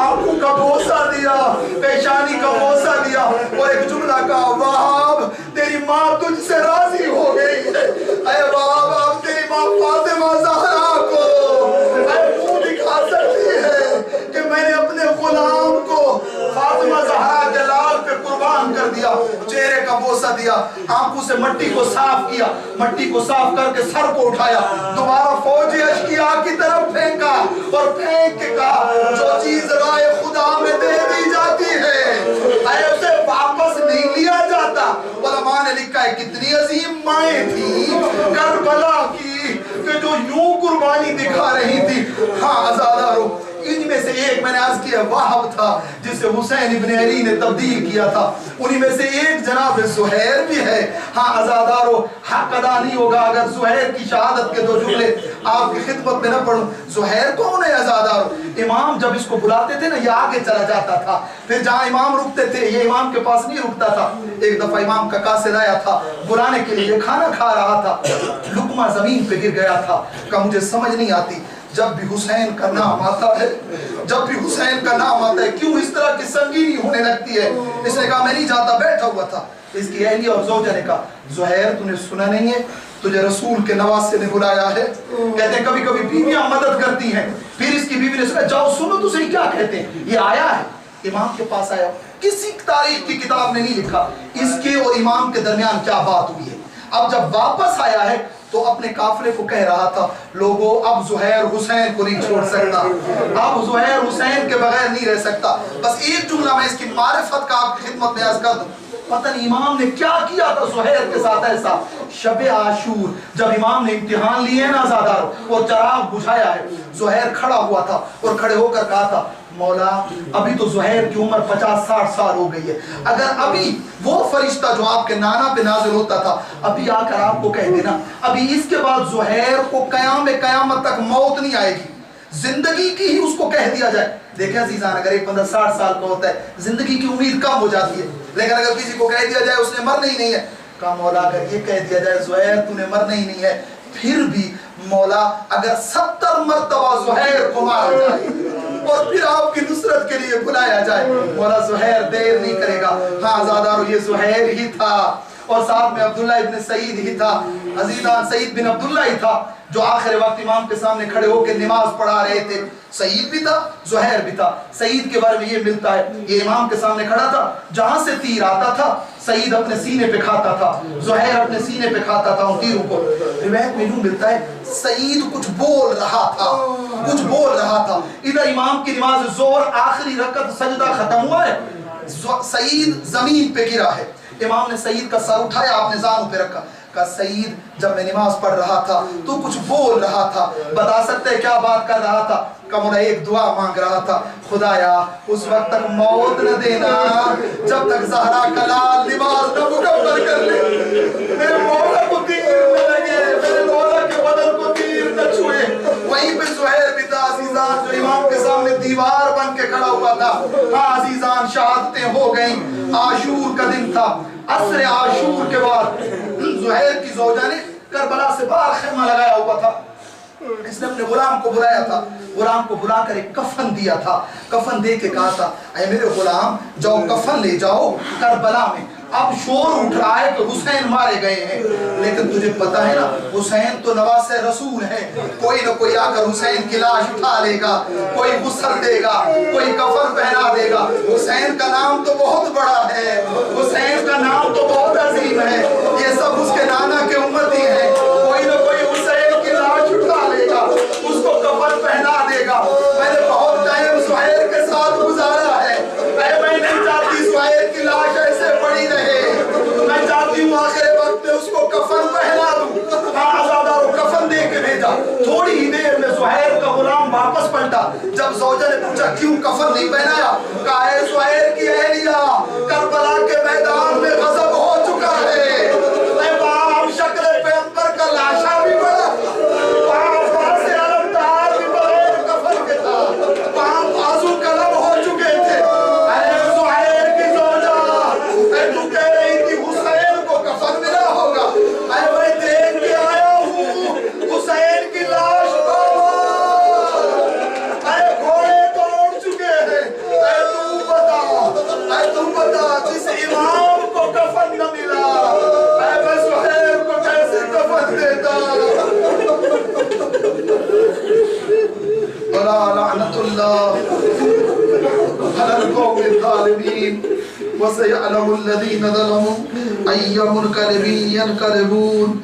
آنکھوں کا بوسہ دیا، پیشانی کا بوسہ دیا، اور ایک جملہ کہا وہب تیری ماں تجھ سے راضی ہو گئی ہے، اے وہب اب تیری ماں فاطمہ زہرا کو اے منہ دکھا سکتی ہے کہ میں نے اپنے غلام کو فاطمہ زہرا کے لال پہ قربان کر دیا، چہرے کا بوسہ دیا، آنکھوں سے مٹی کو صاف کیا، مٹی کو صاف کر کے سر کو اٹھایا، دوبارہ فوج اشقیاء کی طرف پھینکا اور پھینک کے کہا جو چیز رائے خدا میں دے دی جاتی ہے اے اسے واپس نہیں لیا جاتا۔ علماء نے لکھا ہے کتنی عظیم مائیں تھیں کربلا کی کہ جو یوں قربانی دکھا رہی تھی۔ ہاں عزادارو ان میں سے ایک میں نے عرض کیا وہب تھا جسے حسین ابن علی نے تبدیل کیا تھا، انہی میں سے ایک جناب زہیر بھی ہے۔ ہاں عزادارو حق ادا نہیں ہوگا اگر زہیر کی شہادت کے دو جملے آپ کی خدمت میں نہ پڑھوں۔ زہیر کون ہے عزادارو؟ امام جب اس کو بلاتے تھے نا یہ آگے چلا جاتا تھا، پھر جہاں امام رکتے تھے یہ امام کے پاس نہیں رکتا تھا۔ ایک دفعہ امام کا قاصد آیا تھا بلانے کے لیے، کھانا کھا رہا تھا، لقمہ زمین پہ گر گیا تھا، کہا مجھے سمجھ نہیں آتی جب بھی حسین کا نام آتا ہے، جب بھی حسین کا نام آتا ہے کیوں اس طرح کی سنگینی ہونے لگتی ہے؟ اس نے کہا میں نہیں جاتا، بیٹھا ہوا تھا۔ اس کی اہلیہ اور زوجہ نے کہا زہیر تو نے سنا نہیں ہے تجھے رسول کے نواسے نے بلایا ہے؟ کہتے ہیں کبھی کبھی بیویاں مدد کرتی ہیں، پھر اس کی بیوی نے سنا جاؤ سنو تو صحیح کیا کہتے ہیں، یہ آیا ہے امام کے پاس آیا، کسی تاریخ کی کتاب نے نہیں لکھا اس کے اور امام کے درمیان کیا بات ہوئی ہے۔ اب جب واپس آیا ہے تو اپنے قافلے کو کہہ رہا تھا لوگوں اب زہیر حسین کو نہیں چھوڑ سکتا، اب زہیر حسین کے بغیر نہیں رہ سکتا۔ بس ایک جملہ میں اس کی معرفت کا آپ کی خدمت میں عرض کر دوں، پتہ نہیں امام نے کیا کیا تھا زہیر کے ساتھ ایسا۔ شب عاشور جب امام نے امتحان لیے نا زادارو اور چراغ بجھایا ہے، زہیر کھڑا ہوا تھا اور کھڑے ہو کر کہا تھا مولا ابھی تو زہیر کی عمر 50-60 سال ہو گئی ہے، اگر ابھی وہ فرشتہ جو آپ کے نانا پہ نازل ہوتا تھا ابھی آ کر آپ کو کہہ دینا ابھی اس کے بعد زہیر کو قیامت تک موت نہیں آئے گی، زندگی کی ہی اس کو کہہ دیا جائے۔ دیکھیں عزیزان اگر ایک بندہ 60 سال کا ہوتا ہے زندگی کی امید کم ہو جاتی ہے، لیکن اگر کسی کو کہہ دیا جائے اس نے مرنا ہی نہیں ہے، کہا مولا اگر یہ کہہ دیا جائے زہیر تو نے مرنا ہی نہیں ہے، پھر بھی مولا اگر 70 مرتبہ زہیر کو مارا جائے اور پھر آپ کی نصرت کے لیے بلایا جائے، مولا زہیر دیر نہیں کرے گا۔ ہاں عزادارو یہ زہیر ہی تھا اور ساتھ میں عبداللہ ابن سعید ہی تھا، عزیزان سعید بن عبداللہ ہی تھا جو آخر وقت امام کے سامنے کھڑے ہو کے نماز پڑھا رہے تھے. سعید بھی تھا، زہیر بھی تھا. سعید کے بارے میں یہ ملتا ہے یہ امام کے سامنے کھڑا تھا، جہاں سے تیر آتا تھا سعید اپنے سینے پہ کھاتا تھا، زہیر اپنے سینے پہ کھاتا تھا ان تیروں کو. روایت میں یوں ملتا ہے سعید کچھ بول رہا تھا، کچھ بول رہا تھا. ادھر امام کی نماز ظہر آخری رکعت سجدہ ختم ہوا ہے، سعید زمین پہ گرا ہے. امام نے سعید کا سر اٹھایا، آپ نے زانوں پہ رکھا، کہا سعید جب میں نماز پڑھ رہا تھا تو کچھ بول رہا تھا، بتا سکتے کیا بات کر رہا تھا؟ کمرہ ایک دعا مانگ رہا تھا، خدایا اس وقت تک موت نہ دینا جب تک زہرا کا لال نماز نہ مکمل کر لے، میرے مولا کو تیر نہ لگے، میرے مولا کے بدن کو تیر نہ چھوئے. وہیں پہ زہیر بھی تھا عزیزان جو امام کے سامنے دیوار بن کے کھڑا ہوا تھا. ہاں عزیزان شہادتیں ہو گئیں، عاشور کا دن تھا. عصر عاشور کے بعد زہیر کی زوجہ نے کربلا سے باہر خیمہ لگایا ہوا تھا. اس نے اپنے غلام کو بلایا تھا، غلام کو بلا کر ایک کفن دیا تھا. کفن دے کے کہا تھا اے میرے غلام جاؤ کفن لے جاؤ کربلا میں. اب شور اٹھ رہا ہے کہ حسین مارے گئے ہیں، لیکن تجھے پتہ ہے نا حسین تو نواز رسول ہے، کوئی نہ کوئی آ کر حسین کی لاش اٹھا لے گا، کوئی غسل دے گا، کوئی کفن پہنا دے گا. حسین کا نام تو بہت بڑا ہے، حسین کا نام تو بہت عظیم ہے، یہ سب اس کے نانا کے امتی ہیں. کوئی نہ کوئی حسین کی لاش اٹھا لے گا، اس کو کفن پہنا دے گا. میں نے بہت ٹائم زہیر کے ساتھ گزارا ہے، میں نہیں چاہتی زہیر کی لاش ایسے پڑی رہے، میں چاہتی ہوں آخر وقت میں اس کو کفن پہنا دوں. آزادہ کو کفن دے کے بھیجا. تھوڑی ہی دیر میں زہیر کا غلام واپس پلٹا. جب زوجہ نے پوچھا کیوں کفن نہیں پہنایا، کہا اے زہیر کی اہلیہ کربلا کے میدان میں غضب ہو چکا ہے. اے باپ شکل پیغمبر کا لاشا بھی پڑا، باپ باس علمدار بھی بغیر کفن کے تھا، باپ آنسو قلم ہو چکے تھے. اے زہیر کی زوجہ اے تو کہہ رہی تھی حسین کو کفن ملا ہوگا، اے میں دیکھ کے آیا ہوں حسین کی لاش بابا، اے گھوڑے توڑ چکے ہیں. اے تو بتا جس امام کو کفن نہ ملا، اے میں زہیر کو کیسے کفن دیتا. ولا لعنت اللہ علی القوم الظالمین وسيعلم الذين ظلموا أي منقلب ينقلبون.